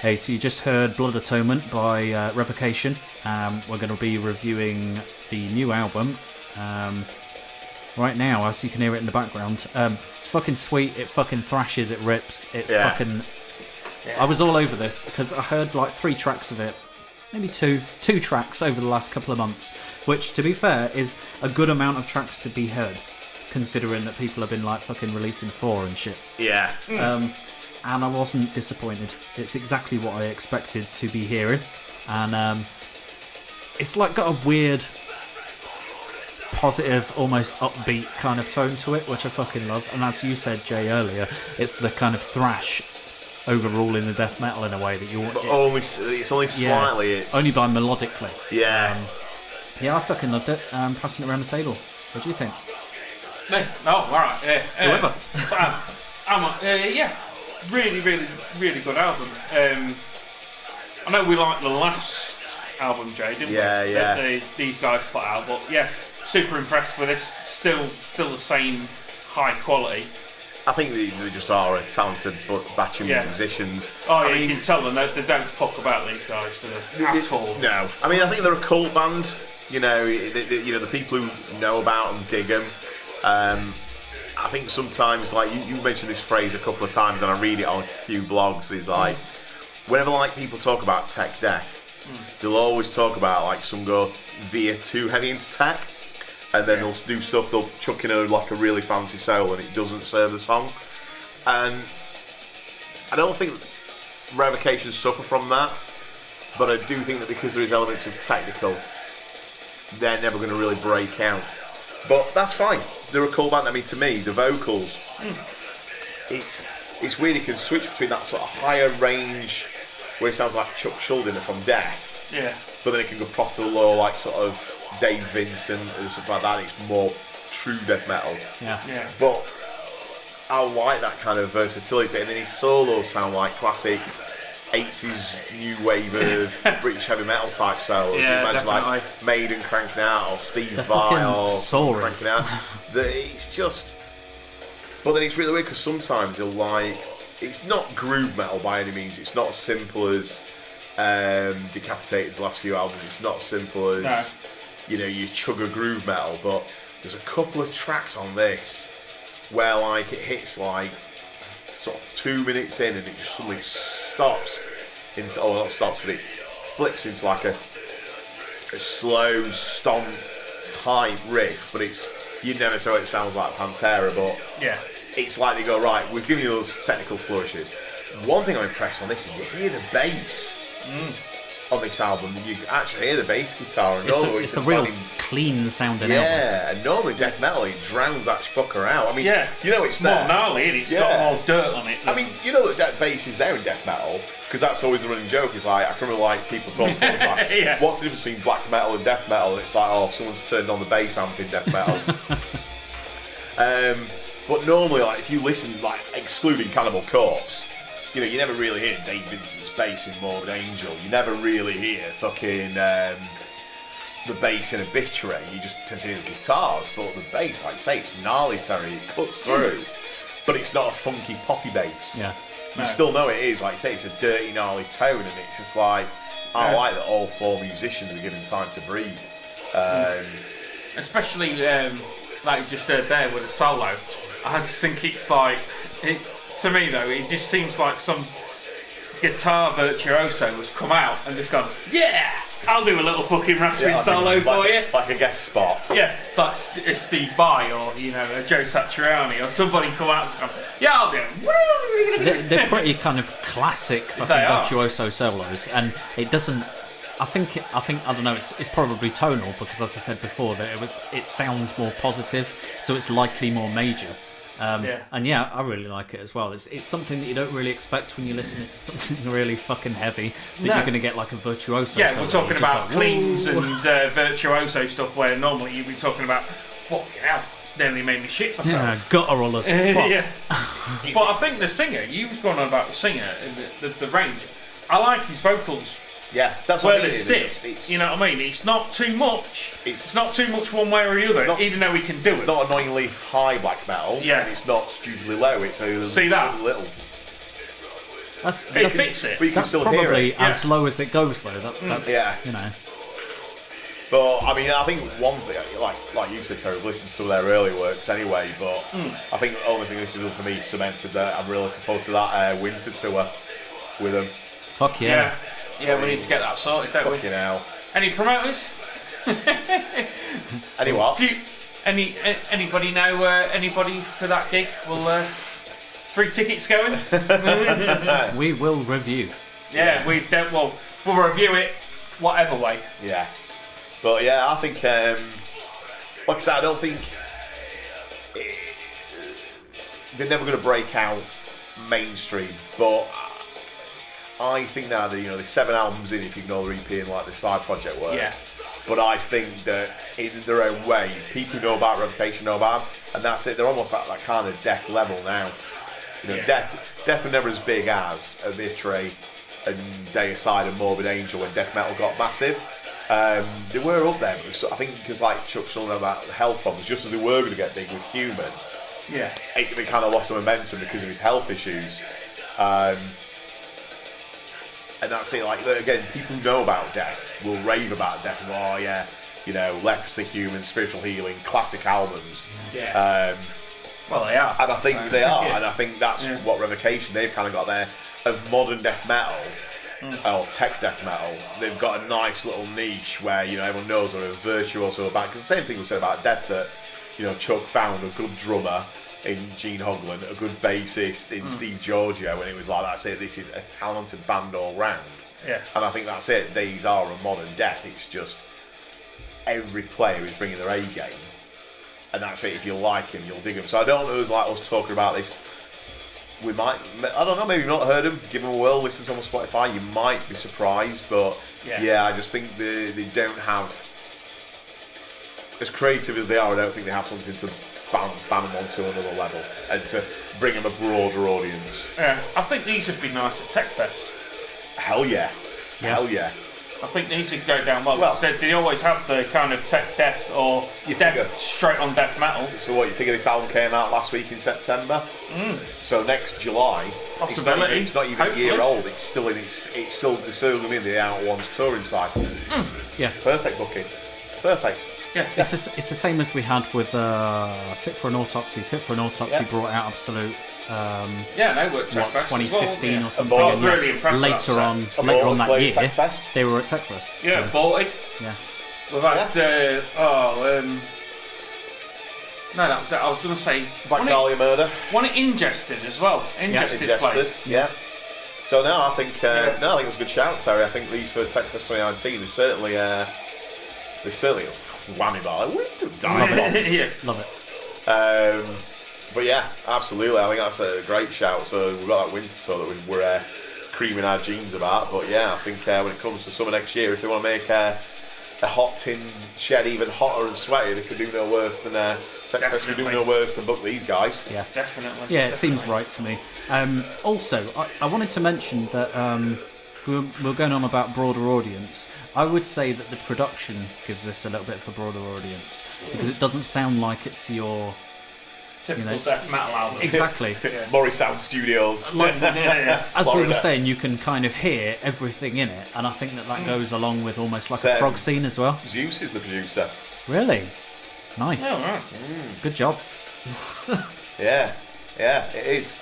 Hey, so you just heard Blood Atonement by Revocation. We're going to be reviewing the new album right now, as you can hear it in the background. It's fucking sweet, it fucking thrashes, it rips, it's fucking... Yeah. I was all over this, because I heard like 3 tracks of it, maybe two tracks over the last couple of months, which, to be fair, is a good amount of tracks to be heard, considering that people have been like fucking releasing 4 and shit. Yeah. And I wasn't disappointed. It's exactly what I expected to be hearing. And it's like got a weird, positive, almost upbeat kind of tone to it, which I fucking love. And as you said, Jay, earlier, it's the kind of thrash overruling the death metal in a way that you want. It's only slightly. It's only by melodically. Yeah. Yeah, I fucking loved it. Passing it around the table. What do you think? Alright. Whoever. Yeah. Really, really, really good album. I know we liked the last album, Jay, didn't we? Yeah. That these guys put out, but yeah, super impressed with this. Still the same high quality. I think they just are a talented batch of musicians. Oh yeah, you can tell them they don't fuck about these guys at all. No, I mean I think they're a cult band. You know, the people who know about and dig them. I think sometimes, like you mentioned this phrase a couple of times, and I read it on a few blogs. Is like whenever like people talk about tech death, they'll always talk about like some go veer too heavy into tech, and then they'll do stuff. They'll chuck in like a really fancy solo, and it doesn't serve the song. And I don't think Revocation suffer from that, but I do think that because there is elements of technical, they're never going to really break out. But that's fine. They're a cool band. I mean, to me, the vocals, it's weird. You can switch between that sort of higher range where it sounds like Chuck Schuldiner from Death. Yeah. But then it can go proper low, like sort of Dave Vincent and stuff like that. It's more true death metal. Yeah. But I like that kind of versatility. And then his solos sound like classic 80s new wave of British heavy metal type solos. Yeah, you imagine definitely. like Maiden cranking out or Steve They're Vai or soaring. cranking out. It's just, but then it's really weird because sometimes they'll like, it's not groove metal by any means. It's not as simple as Decapitated's last few albums. It's not as simple as you chug a groove metal. But there's a couple of tracks on this where like it hits like sort of 2 minutes in and it just suddenly stops into, not stops, but it flips into like a slow stomp type riff, but you'd never say it sounds like Pantera, but it's like they go, right, we've given you those technical flourishes. One thing I'm impressed on this is you hear the bass on this album. You actually hear the bass guitar. And it's a real clean sounding album. Yeah, and normally death metal, it drowns that fucker out. I mean, it's more there. gnarly, and it's got more dirt on it. I mean, you know that bass is there in death metal, because that's always the running joke. Is like, I can remember like people talking like, what's the difference between black metal and death metal? And it's like, oh, someone's turned on the bass amp in death metal. But normally, like if you listen, like excluding Cannibal Corpse, you never really hear Dave Vincent's bass in Morbid Angel. You never really hear fucking the bass in Obituary. You just tend to hear the guitars, but the bass, like I say, it's gnarly, Terry. It cuts through, but it's not a funky poppy bass. Yeah. You still know it is, like you say, it's a dirty, gnarly tone, and it's just like, I like that all 4 musicians are given time to breathe. Especially, like you just heard there with the solo, I just think it's like, to me though, it just seems like some guitar virtuoso has come out and just gone, I'll do a little fucking rasping solo for you. Like a guest spot. Yeah, it's like a Steve Vai or, a Joe Satriani or somebody come out and go, I'll do it. They're pretty kind of classic fucking virtuoso solos, and it doesn't. I think I don't know. It's probably tonal because, as I said before, that it sounds more positive, so it's likely more major. And I really like it as well. It's something that you don't really expect when you're listening to something really fucking heavy, that you're going to get like a virtuoso. Yeah, we're talking about cleans and virtuoso stuff where normally you'd be talking about, fucking hell, it's nearly made me shit myself. Yeah, guttural as fuck. But I think the singer, you was going on about the singer, the range. I like his vocals. Yeah, that's where what they sit. You know what I mean? It's not too much. It's not too much one way or the other, even though he can do it. It's not annoyingly high black metal. Yeah. And it's not stupidly low. It's a See that? little. It fits it. But you can That's still hear probably it. as low as it goes, though. That's you know. But I mean, I think one thing, like you said, Terry, I've listened to some of their early works anyway. But I think the only thing this has done for me is cemented that I'm really looking forward to that winter tour with them. Fuck yeah. Yeah, we need to get that sorted, don't we? Fucking hell. Any promoters? Any what? Anybody know anybody for that gig? Will free tickets going? We will review. Yeah, we don't. Well, we'll review it whatever way. Yeah. But yeah, I think, like I said, I don't think they're never going to break out mainstream. But I think now that there's 7 albums in, if you ignore the EP and like the side project work. Yeah. But I think that in their own way, people who know about Revocation know about them, and that's it. They're almost at that kind of Death level now. Death were never as big as Obituary and Deicide and Morbid Angel when death metal got massive. They were up there, but I think because like Chuck's talking about the health problems, just as they were going to get big with Human, they kind of lost the momentum because of his health issues. And that's it. Like again, people who know about death will rave about death. And, oh yeah, Leprosy, Human, Spiritual Healing, classic albums. Yeah. Well, they are. And I think they are, and I think that's what Revocation, they've kind of got there of modern death metal, or tech death metal. They've got a nice little niche where, everyone knows they're a virtuoso about, because the same thing was said about death, that, Chuck found a good drummer in Gene Hoglan, a good bassist in Steve Giorgio, and it was like, that's it, this is a talented band all round. Yeah. And I think that's it, these are a modern death, it's just every player is bringing their A game. And that's it, if you like him, you'll dig him. So I don't know who's like us talking about this. We might, I don't know, maybe you've not heard him, give him a whirl, listen to him on Spotify, you might be surprised, but yeah I just think they don't have, as creative as they are, I don't think they have something to ban them onto another level, and to bring them a broader audience. Yeah, I think these would be nice at Techfest. Hell yeah. Hell yeah. I think these would go down well. They always have the kind of tech death or death straight on death metal. So what, you figure this album came out last week in September? So next July, possibility. It's not even a year old. It's still in it's still going to be in the Outer Ones touring cycle. Yeah. Perfect booking. Perfect. Yeah. It's the same as we had with Fit for an Autopsy. Fit for an Autopsy brought out Absolute. They were at 2015 or something. I was really impressed later on that year, they were at Techfest. Yeah, Bolted. Yeah. We've had no, that was I was going to say Black Dahlia Murder. One Ingested as well. Ingested played. Yeah. So no, I think it was a good shout, Terry. I think these for Techfest 2019, they certainly whammy bar. Love it. But yeah, absolutely. I think that's a great shout. So we've got that winter tour that we're creaming our jeans about. But yeah, I think when it comes to summer next year, if they want to make a hot tin shed even hotter and sweaty, they could do no worse than Techfest could do no worse than book these guys. Yeah, definitely. Yeah, it seems right to me. Also, I wanted to mention that we're going on about broader audience. I would say that the production gives this a little bit for broader audience because it doesn't sound like it's your typical death metal album. Exactly. Morris Sound Studios. As we were saying, you can kind of hear everything in it, and I think that goes along with almost like a prog scene as well. Zeus is the producer. Really? Nice. Oh, right. Good job. Yeah, it is.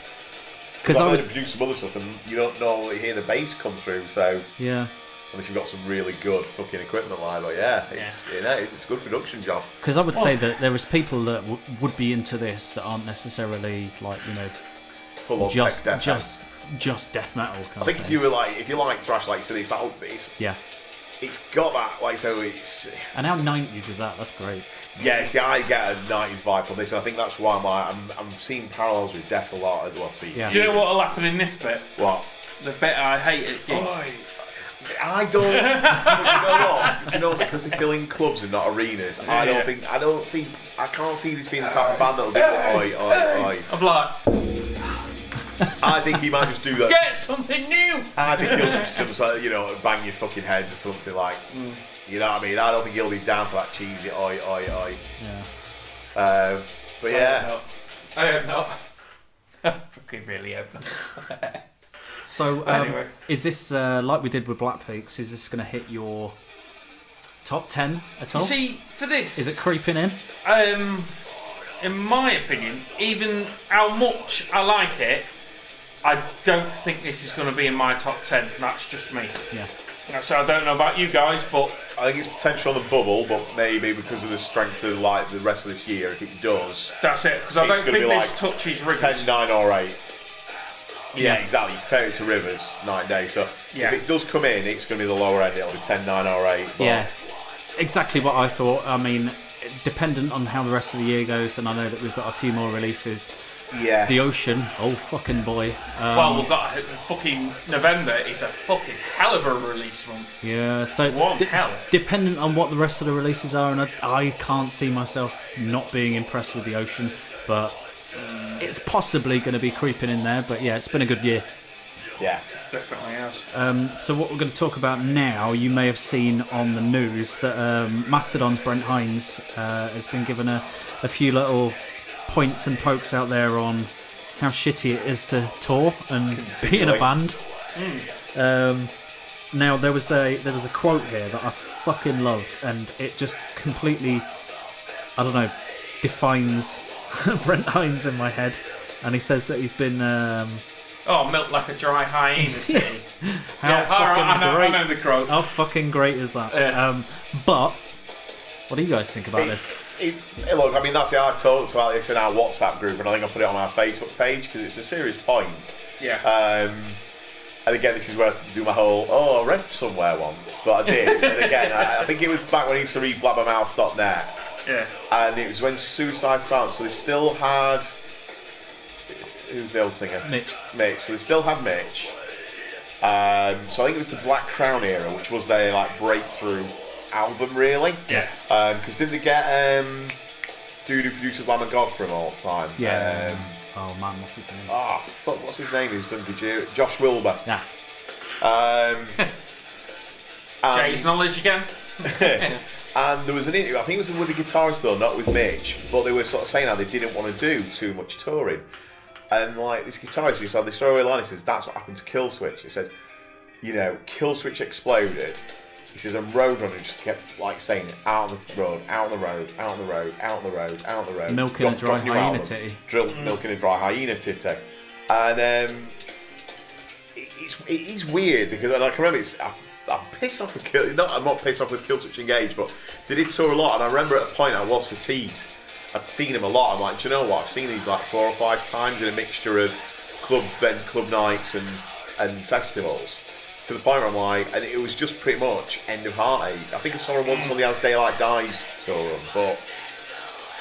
Because I would produce some other stuff, and you don't normally hear the bass come through. So yeah. Unless you've got some really good fucking equipment like that, it's a good production job. Because I would say that there is people that would be into this that aren't necessarily like full on just death death metal. I think if you like thrash, like you said, it's got that it's. And how 90s is that? That's great. Yeah, see, I get a 90s vibe from this, and I think that's why I'm seeing parallels with death a lot as well. See, do you know what'll happen in this bit? What? The bit I hate at gigs. I don't. Do you know what? Do you know, because they fill in clubs and not arenas. I can't see this being the type of band that'll do oi. I'm like, I think he might just do that. Get something new. I think he'll do some sort of, bang your fucking heads or something like. You know what I mean? I don't think he'll be down for that cheesy oi. Yeah. But yeah. I hope not. I fucking really hope not. So, Anyway. is this, like we did with Black Peaks, is this going to hit your top 10 at all? You see, for this... Is it creeping in? In my opinion, even how much I like it, I don't think this is going to be in my top 10. That's just me. Yeah. So I don't know about you guys, but... I think it's potential on the bubble, but maybe because of the strength of like the rest of this year, if it does... That's it, because I don't think this touches Rivers. 10, 9 or 8. Yeah, exactly. Compare it to Rivers, 9 days. So if it does come in, it's going to be the lower end. It'll be 10, 9 or 8. But yeah, exactly what I thought. I mean, dependent on how the rest of the year goes, and I know that we've got a few more releases. Yeah. The Ocean, oh fucking boy. Well, we've got fucking November. It's a fucking hell of a release month. Yeah, so hell. Dependent on what the rest of the releases are, and I can't see myself not being impressed with The Ocean, but it's possibly going to be creeping in there. But yeah, it's been a good year. Yeah, definitely has. So what we're going to talk about now, you may have seen on the news that Mastodon's Brent Hinds has been given a few little points and pokes out there on how shitty it is to tour and be in a band. Now there was a quote here that I fucking loved, and it just completely, I don't know, defines Brent Hinds in my head. And he says that he's been milk like a dry hyena. I know the quote. How fucking great is that? Yeah. But what do you guys think about this? Look, I mean, that's it. I talked about this in our WhatsApp group, and I think I put it on our Facebook page because it's a serious point. Yeah. And again, this is where I do my whole, I read somewhere once, but I did. And again, I think it was back when I used to read blabbermouth.net. Yeah. And it was when Suicide Silence, so they still had... Who's the old singer? Mitch. So they still had Mitch. So I think it was the Black Crown era, which was their like breakthrough album, really. Yeah. Because didn't they get dude who produces Lamb of God for him all the time? Yeah. Oh man, what's his name? Oh fuck, what's his name? Who's done Gajir? Josh Wilbur. Yeah. Jay's knowledge again. And there was an interview, I think it was with the guitarist though, not with Mitch, but they were sort of saying how they didn't want to do too much touring. And like this guitarist just had this throwaway line, he says, that's what happened to Killswitch. He said, Killswitch exploded. He says, and Roadrunner just kept like saying, out on the road, out on the road, out on the road, out on the road, out on the road. Milking a dry hyena titty. Milking a dry hyena titty. And it is weird because, and I can remember, I'm pissed off with Killswitch. I'm not pissed off with Killswitch Engage, but they did tour a lot, and I remember at a point I was fatigued. I'd seen him a lot. I'm like, do you know what? I've seen these like 4 or 5 times in a mixture of club nights and festivals. To the point where I'm like, and it was just pretty much end of heartache. I think I saw him once on the As Daylight Dies tour run, but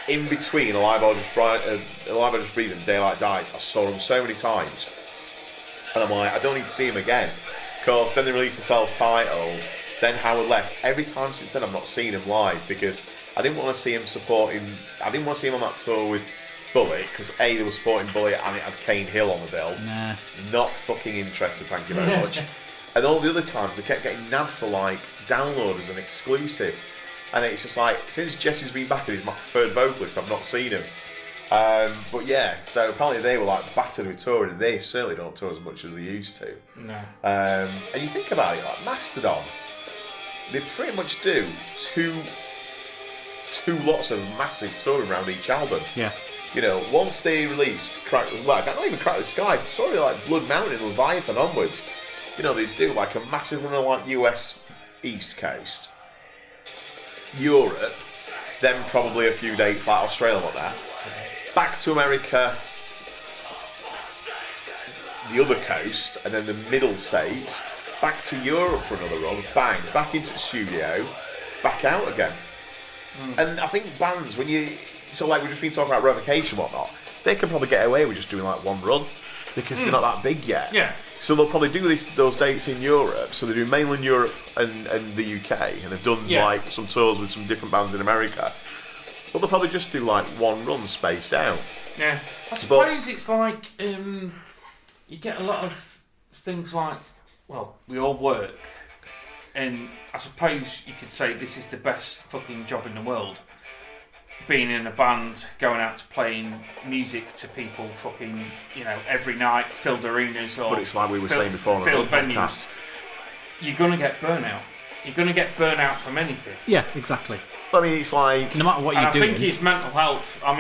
in between Alive or Just Breathe and Daylight Dies, I saw him so many times, and I'm like, I don't need to see him again. Of course, then they released a self-title. Then Howard left. Every time since then, I've not seen him live because I didn't want to see him supporting. I didn't want to see him on that tour with Bullet because A, they were supporting Bullet and it had Kane Hill on the bill. Nah. Not fucking interested, thank you very much. And all the other times they kept getting nabbed for like download as an exclusive, and it's just like since Jesse's been back and he's my preferred vocalist, I've not seen him. But yeah, so apparently they were like battered with touring, and they certainly don't tour as much as they used to. No. And you think about it, like Mastodon, they pretty much do two lots of massive touring around each album. Yeah. Once they released not even Crack the Sky, sort of like Blood Mountain and Leviathan onwards, they do like a massive run of like US East Coast, Europe, then probably a few dates like Australia like that, back to America, the other coast, and then the middle states, back to Europe for another run, bang, back into the studio, back out again. And I think bands, like we've just been talking about Revocation and whatnot, they can probably get away with just doing like one run because they're not that big yet. Yeah. So they'll probably do those dates in Europe. So they do mainland Europe and the UK, and they've done like some tours with some different bands in America. But they'll probably just do like one run spaced out. Yeah. I suppose it's like you get a lot of things like, well, we all work, and I suppose you could say this is the best fucking job in the world. being in a band, going out to playing music to people fucking, every night, filled arenas or but it's like we were saying before on filled the venues. podcast. You're going to get burnout. You're going to get burnout from anything. Yeah, exactly. I mean, it's like... No matter what you're doing. I think his mental health, I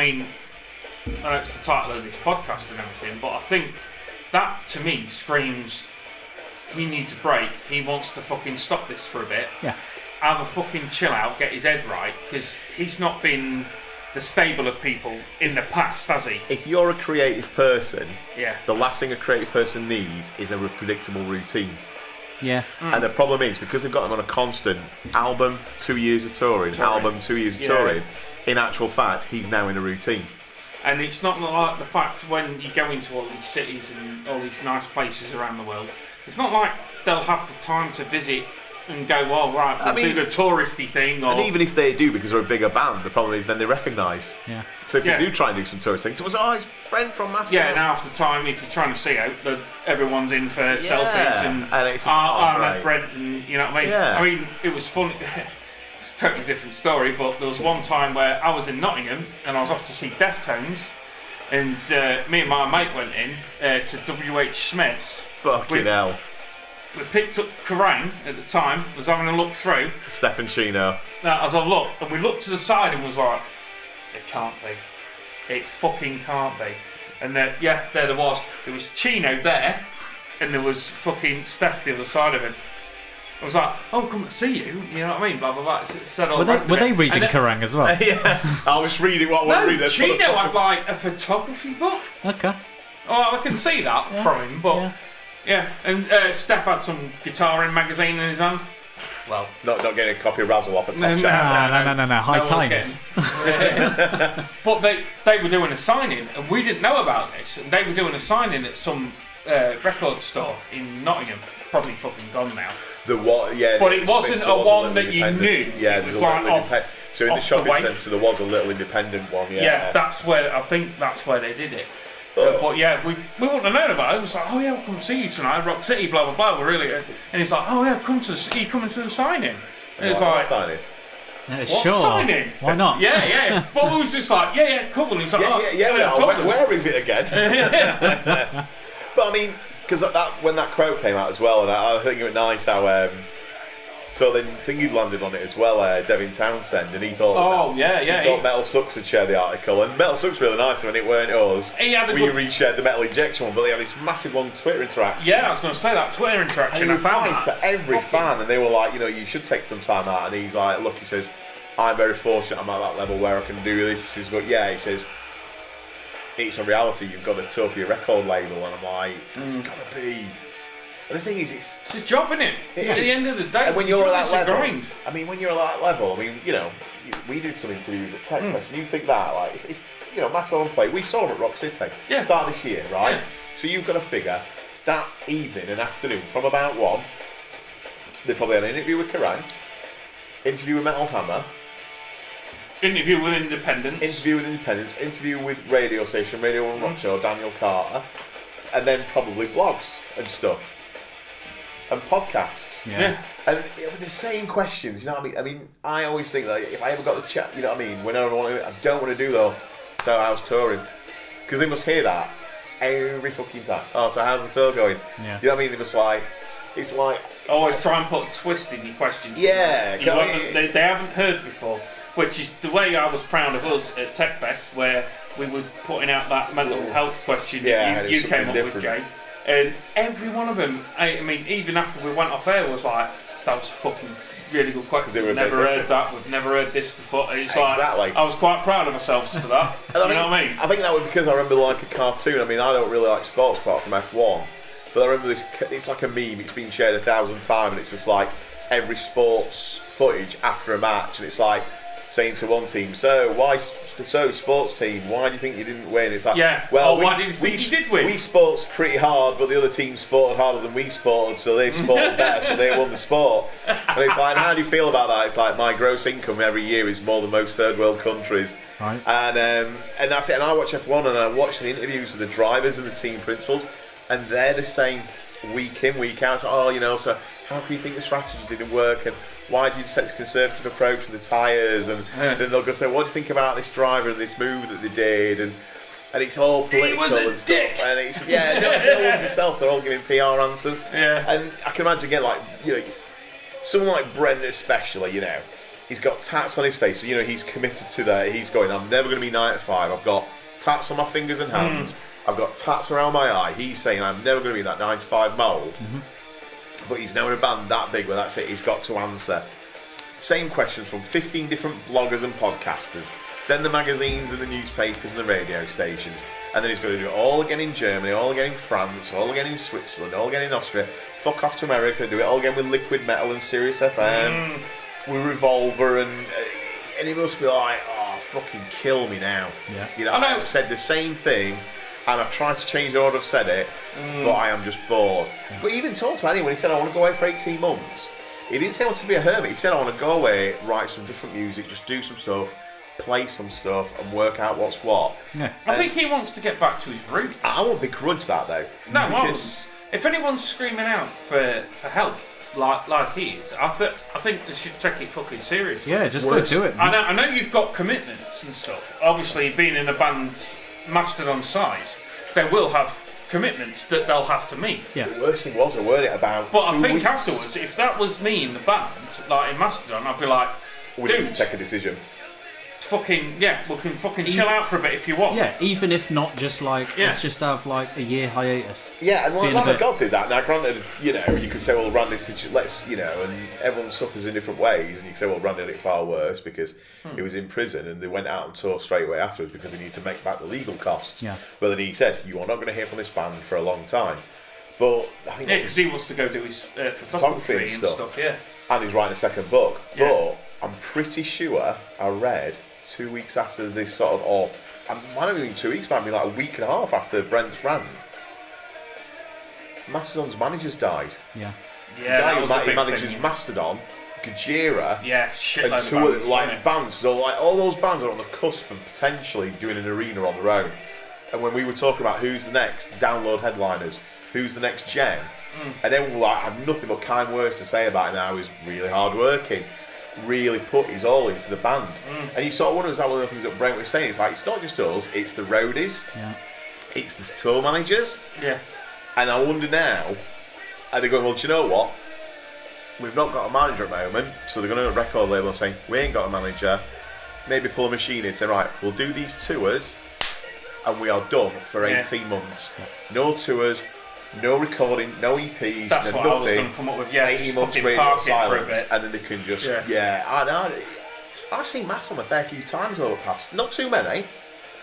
know it's the title of this podcast and everything, but I think that, to me, screams he needs a break. He wants to fucking stop this for a bit. Yeah. Have a fucking chill out, get his head right, because he's not been the stable of people in the past, has he? If you're a creative person, Yeah. the last thing a creative person needs is a predictable routine. Yeah. And the problem is, because they've got them on a constant album, 2 years of touring, album, 2 years of touring, in actual fact, he's now in a routine. And it's not like the fact when you go into all these cities and all these nice places around the world, it's not like they'll have the time to visit and go, well, right, we'll do the touristy thing. Or... And even if they do, because they're a bigger band, the problem is then they recognise. Yeah. So if they do try and do some tourist things, it's Brent from Master. Yeah, and half the time, if you're trying to see out, everyone's in for selfies and it's just, I'm at Brent, and you know what I mean? Yeah. I mean, it was funny. It's a totally different story, but there was one time where I was in Nottingham and I was off to see Deftones, and me and my mate went in to WH Smith's. Fucking hell. We picked up Kerrang at the time, was having a look through. Stefan Chino. As I looked, and we looked to the side and was like, it can't be. It fucking can't be. And there was. There was Chino there, and there was fucking Steph the other side of him. I was like, oh, come to see you, you know what I mean? Blah, blah, blah. Said all Were they reading Kerrang as well? Yeah, I was reading what I was reading. Chino had like a photography book. Okay. Oh, I can see that from him, but and Steph had some guitaring magazine in his hand. Well, not getting a copy of Razzle off a top shelf. No. High times. But they were doing a signing, and we didn't know about this. And they were doing a signing at some record store in Nottingham. Probably fucking gone now. But it wasn't a one that you knew. Yeah, it was like so in the shopping centre there was a little independent one. Yeah, I think that's where they did it. But yeah, we wouldn't have known about it. It was like, oh yeah, we'll come see you tonight, Rock City, blah blah blah. We're really, and he's like, oh yeah, you coming to the signing? And it's like, signing? What sure. Signing? Why not? Yeah. But it was just like, yeah, cool. And he's like, where is it again? But I mean, because when that quote came out as well, and I think it was nice how. So then, I think you landed on it as well, Devin Townsend, and he thought. He thought Metal Sucks had shared the article, and Metal Sucks really nice when it weren't us. We reshared the Metal Injection one, but they had this massive long Twitter interaction. Yeah, I was going to say that Twitter interaction. And he replied to every fan, and they were like, you should take some time out. And he's like, look, he says, I'm very fortunate. I'm at that level where I can do this. He says, but yeah, he says, it's a reality. You've got to tour for your record label, and I'm like, it's got to be. And the thing is, it's a job, isn't it? At the end of the day, and when you're at that level, grind. I mean, when you're at that level, I mean, we did some interviews at TechFest, and you think that, like, if Mastodon play, we saw them at Rock City, start this year, right? Yeah. So you've got to figure that evening and afternoon from about 1, they probably had an interview with Kerrang, interview with Metal Hammer, interview with Independence, interview with radio station, Radio 1 Rock Show, Daniel Carter, and then probably blogs and stuff. And podcasts. Yeah. And the same questions, you know what I mean? I mean, I always think that if I ever got the chat, you know what I mean? Whenever I don't want to do though, so I was touring. Because they must hear that every fucking time. Oh, so how's the tour going? Yeah. You know what I mean? They must it's like... Always try and put a twist in your questions. Yeah. They haven't heard before, which is the way I was proud of us at TechFest, where we were putting out that mental health question that you came up with, Jay. And every one of them, I mean, even after we went off air, was like, that was a fucking really good question. We've never heard that. We've never heard this before. It's like, I was quite proud of ourselves for that. Know what I mean? I think that was because I remember like a cartoon. I mean, I don't really like sports apart from F1. But I remember this, it's like a meme. It's been shared 1,000 times, and it's just like every sports footage after a match, and it's like saying to one team, so sports team, why do you think you didn't win? It's like, why did you think you did win? We sports pretty hard, but the other team sported harder than we sported, so they sported better, so they won the sport. And it's like, how do you feel about that? It's like, my gross income every year is more than most third world countries. Right. And that's it. And I watch F1 and I watch the interviews with the drivers and the team principals, and they're the same week in, week out. So, so how can you think the strategy didn't work? And why did you take this conservative approach with the tyres? And then they'll go say, what do you think about this driver and this move that they did? And it's all political and stuff. Dick. And it's, no one's herself, they're all giving PR answers. Yeah. And I can imagine again, like, someone like Brent especially, he's got tats on his face, so he's committed to that. He's going, I'm never going to be 9 to 5. I've got tats on my fingers and hands. I've got tats around my eye. He's saying I'm never going to be in that 9 to 5 mould. But he's now in a band that big where that's it. He's got to answer same questions from 15 different bloggers and podcasters, then the magazines and the newspapers and the radio stations, and then he's going to do it all again in Germany, all again in France, all again in Switzerland, all again in Austria. Fuck off to America, do it all again with Liquid Metal and Sirius FM, with Revolver, and he must be like, oh, fucking kill me now. Yeah. I've said the same thing, and I've tried to change the order I've said it, but I am just bored. Yeah. But he even talked about it when he said, I want to go away for 18 months. He didn't say I want to be a hermit. He said, I want to go away, write some different music, just do some stuff, play some stuff, and work out what's what. Yeah. I think he wants to get back to his roots. I won't begrudge that, though. No, because if anyone's screaming out for help, like he is, I think they should take it fucking seriously. Yeah, just go do it. I know you've got commitments and stuff. Obviously, being in a band Mastodon size, they will have commitments that they'll have to meet. Yeah. The worst thing was, I worried it about But 2 I think weeks. afterwards, if that was me in the band, like in Mastodon, I'd be like, We need to take a decision. Fucking, we can fucking chill out for a bit if you want. Yeah, even if not just let's just have like a year hiatus. Yeah, and Lamb of God did that. Now, granted, you could say, well, Randy, and everyone suffers in different ways, and you could say, well, Randy did it far worse because he was in prison and they went out on tour straight away afterwards because they need to make back the legal costs. Yeah. But then he said, you are not going to hear from this band for a long time. But I think because he wants to go do his photography and stuff, yeah. And he's writing a second book. Yeah. But I'm pretty sure I read 2 weeks after this sort of, or might not even 2 weeks, might be like a week and a half after Brent's rant, Mastodon's managers died. Yeah. The guy who manages Mastodon, Gajira, and two other bands. So all those bands are on the cusp of potentially doing an arena on their own. And when we were talking about who's the next download headliners, who's the next gen, and everyone were like, had nothing but kind words to say about it now. He's really hard working, really put his all into the band. And you sort of wonder, is that one of the things that Brent was saying? It's like, it's not just us, it's the roadies, it's the tour managers. Yeah. And I wonder now, are they going, well, do you know what? We've not got a manager at the moment, so they're going to a record label saying, we ain't got a manager. Maybe pull a machine in and say, right, we'll do these tours and we are done for 18 months. No tours, no recording, no EPs, That's no what nothing. I was going to come up with, 18 months radio silence, and then they can just, I've seen Mass on a fair few times over the past, not too many,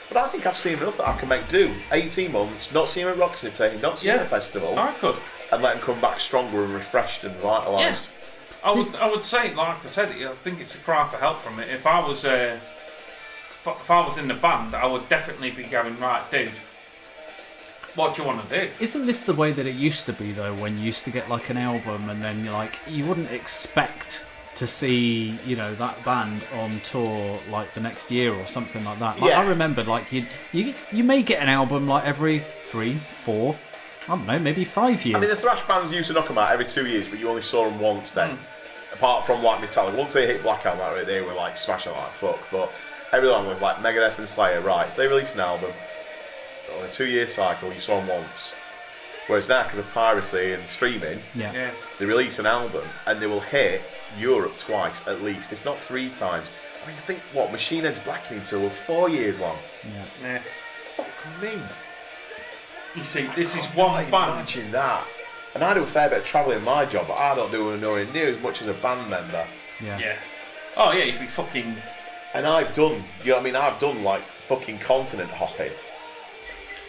but I think I've seen enough that I can make do. 18 months, not seeing him at Rock City, not seeing him at a festival. I could. And let him come back stronger and refreshed and vitalised. Yeah. I would say, like I said, I think it's a cry for help from it. If I was in the band, I would definitely be going, right, dude, what do you want to do? Isn't this the way that it used to be though? When you used to get like an album, and then you wouldn't expect to see that band on tour like the next year or something like that. Like, I remember you may get an album like every 3, 4. I don't know, maybe 5 years. I mean, the thrash bands used to knock them out every 2 years, but you only saw them once then. Apart from like Metallica, once they hit Black Album, they were like smashing like fuck. But everyone with like Megadeth and Slayer, right? If they released an album on a 2-year cycle, you saw them once. Whereas now, because of piracy and streaming, they release an album and they will hit Europe twice at least, if not 3 times. I mean, think what Machine Head's Blackening tour were 4 years long. Yeah. Fuck me. You see, this is one band. Imagine that. And I do a fair bit of travelling in my job, but I don't do nowhere near as much as a band member. Yeah. Oh yeah, you'd be fucking. And I've done, I've done like fucking continent hopping.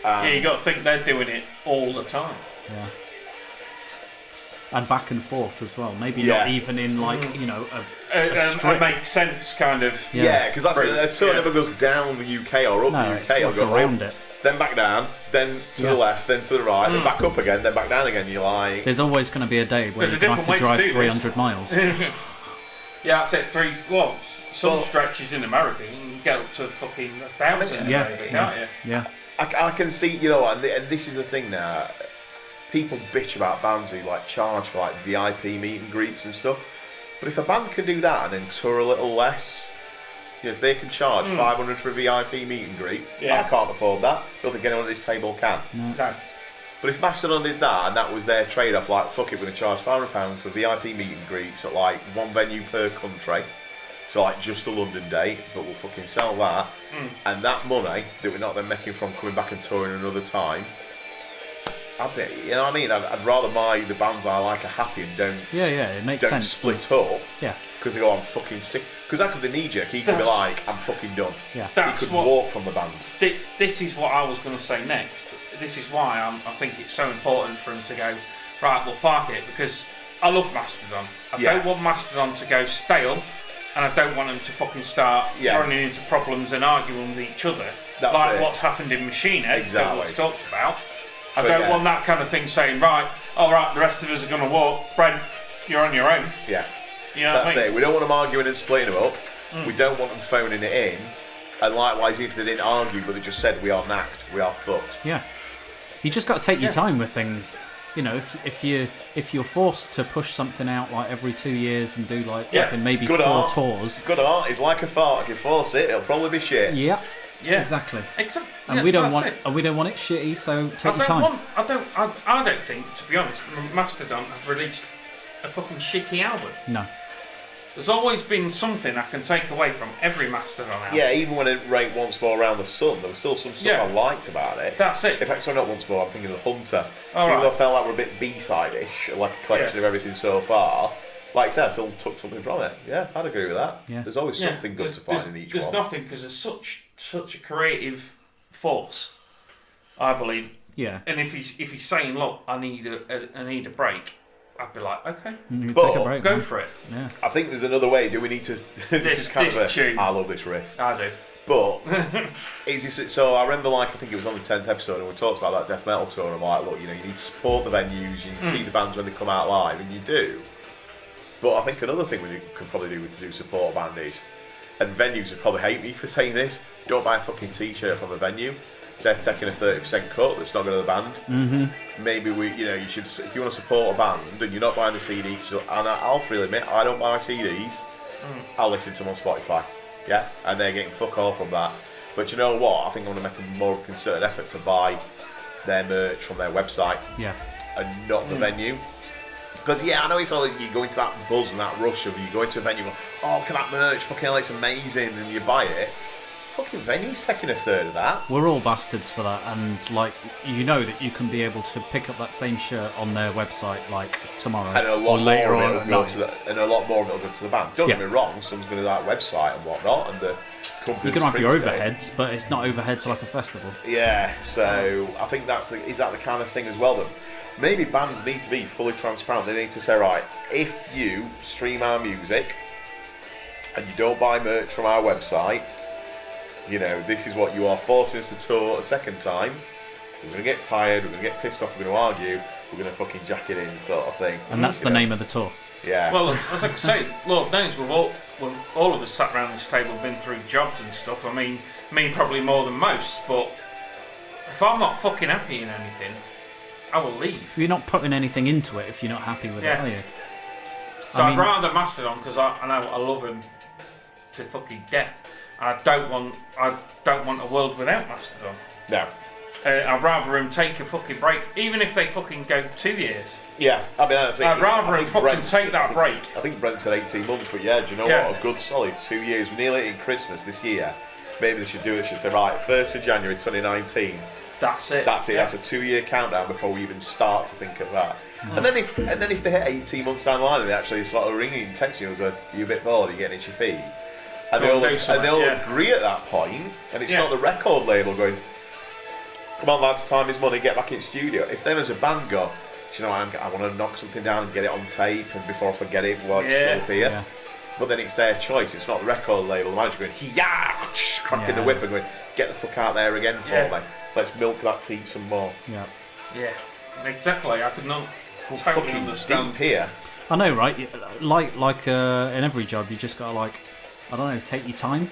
You got to think they're doing it all the time. Yeah. And back and forth as well. Maybe not even in like a strip. It makes sense, kind of. Yeah, because that's a tour never goes down the UK or up the UK. It's go around it. Then back down, then to the left, then to the right, then back up again, then back down again. You're like, there's always going to be a day where you're going to have to drive 300 miles. That's it. Some stretches in America you can get up to fucking 1,000 can't you? Yeah. I can see, and this is the thing now. People bitch about bands who like charge for like VIP meet and greets and stuff. But if a band can do that and then tour a little less, you know, if they can charge $500 for a VIP meet and greet, I can't afford that. Don't think anyone at this table can. No. But if Mastodon did that and that was their trade-off, like, fuck it, we're going to charge £500 for VIP meet and greets at like one venue per country, so like just the London date, but we'll fucking sell that, and that money that we're not then making from coming back and touring another time, you know what I mean? I'd rather the bands I like are happy and don't it makes don't sense split up. Yeah. Because they go, I'm fucking sick. Because that could be knee-jerk. He could be like, I'm fucking done. Yeah. He could walk from the band. This is what I was going to say next. This is why I think it's so important for him to go, right, we'll park it, because I love Mastodon. I don't want Mastodon to go stale, and I don't want them to fucking start running into problems and arguing with each other. That's like it. what's happened in Machine Head that we've talked about. I So, don't want that kind of thing saying, right, all right, the rest of us are going to walk. Brent, you're on your own. Yeah. You know That's what I mean? it. We don't want them arguing and splitting them up. We don't want them phoning it in. And likewise, if they didn't argue, but they just said, we are knacked, we are fucked. Yeah. You just got to take your time with things. You know, if you're forced to push something out like every 2 years and do like fucking maybe Good 4 art. tours. Good art is like a fart. If you force it, it'll probably be shit. Yeah. Yeah. Exactly. And we don't want it shitty, so take your time. I don't think, to be honest, Mastodon have released a fucking shitty album. No. There's always been something I can take away from every Mastodon album. Yeah, even when it ranked Once More Around the Sun, there was still some stuff I liked about it. That's it. In fact, sorry, not Once More, I'm thinking of Hunter. All even right. though I felt like we're a bit B-side-ish, like a collection of everything so far, like I said, I still took something from it. Yeah, I'd agree with that. Yeah. There's always something good to find in each one. There's nothing, because there's such a creative force, I believe. Yeah. And if he's saying, look, I need a break, I'd be like, okay, You But- take a break. go man. for it. Yeah. I think there's another way. Do we need to... this is kind this of a... tune. I love this riff. I do. But, so I remember, like, I think it was on the 10th episode, and we talked about that death metal tour, and I'm like, look, you know, you need to support the venues, you need to see the bands when they come out live, and you do. But I think another thing we could probably do support a band is, and venues would probably hate me for saying this, don't buy a fucking t-shirt from the venue. They're taking a 30% cut that's not going to the band. Mm-hmm. Maybe you should, if you want to support a band and you're not buying the CD, and I'll freely admit, I don't buy CDs, I'll listen to them on Spotify. Yeah? And they're getting fuck all from that. But you know what? I think I'm going to make a more concerted effort to buy their merch from their website. Yeah. And not the venue. Because I know it's all, you go into that buzz and that rush of you go into a venue and go, oh, look at that merch, fucking hell, it's amazing, and you buy it. Fucking venue's taking a third of that. We're all bastards for that, and like you know that you can be able to pick up that same shirt on their website like tomorrow And a or lot later more on of at it'll go night. to the, and a lot more of it'll go to the band. Don't get me wrong, someone's going to that website and whatnot, and the company. You can have your printed it. overheads, but it's not overheads like a festival. Yeah, so I think is that the kind of thing as well that maybe bands need to be fully transparent. They need to say, right, if you stream our music and you don't buy merch from our website, you know, this is what you are forcing us to tour a second time. We're going to get tired, we're going to get pissed off, we're going to argue, we're going to fucking jack it in, sort of thing. And that's the name of the tour. Yeah. Well, as I say, Lord knows we've all of us sat around this table have been through jobs and stuff. I mean probably more than most, but if I'm not fucking happy in anything, I will leave. You're not putting anything into it if you're not happy with it, are you? So I'd rather Mastodon, because I know I love him to fucking death. I don't want a world without Mastodon. No. I'd rather him take a fucking break, even if they fucking go 2 years. Yeah, I mean, that's it. I'd rather him fucking take that break. I think Brent said 18 months, but yeah, do you know what? A good solid 2 years. We're nearly in Christmas this year. Maybe they should do it. They should say, right, 1st of January 2019. That's it. That's it. Yeah. That's a 2-year countdown before we even start to think of that. And then if they hit 18 months down the line and they actually sort of ringing and texting you and going, "Are you a bit bored? Are you getting itchy feet?" And they'll agree at that point, and it's not the record label going, "Come on, lads, time is money. Get back in studio." If them as a band go, "Do you know, I want to knock something down and get it on tape, and before I forget it, while it's still here." Yeah. But then it's their choice. It's not the record label. The manager going, cracking the whip and going, "Get the fuck out there again for me. Let's milk that tea some more." Yeah. Yeah, exactly. I could not totally Fucking understand. deep here. I know, right? Like in every job, you just gotta I don't know, take your time.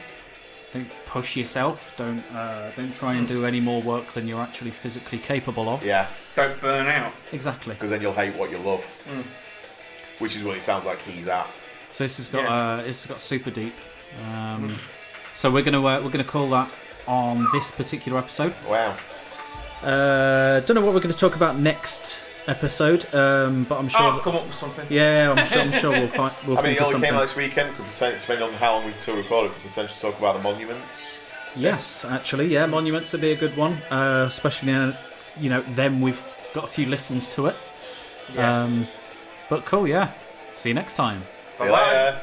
Don't push yourself. Don't try and do any more work than you're actually physically capable of. Yeah. Don't burn out. Exactly. Because then you'll hate what you love. Which is what it sounds like he's at. So this has got super deep. So we're gonna call that on this particular episode. Wow. Don't know what we're going to talk about next episode, but I'm sure. I'll come up with something. Yeah, I'm sure we'll find. We'll I mean, think it of only something. came out this weekend. Depending on how long we still record it, we could potentially talk about the monuments. Yes, actually, yeah, monuments would be a good one, especially now, then we've got a few listens to it. Yeah. But cool, yeah. See you next time. See you later.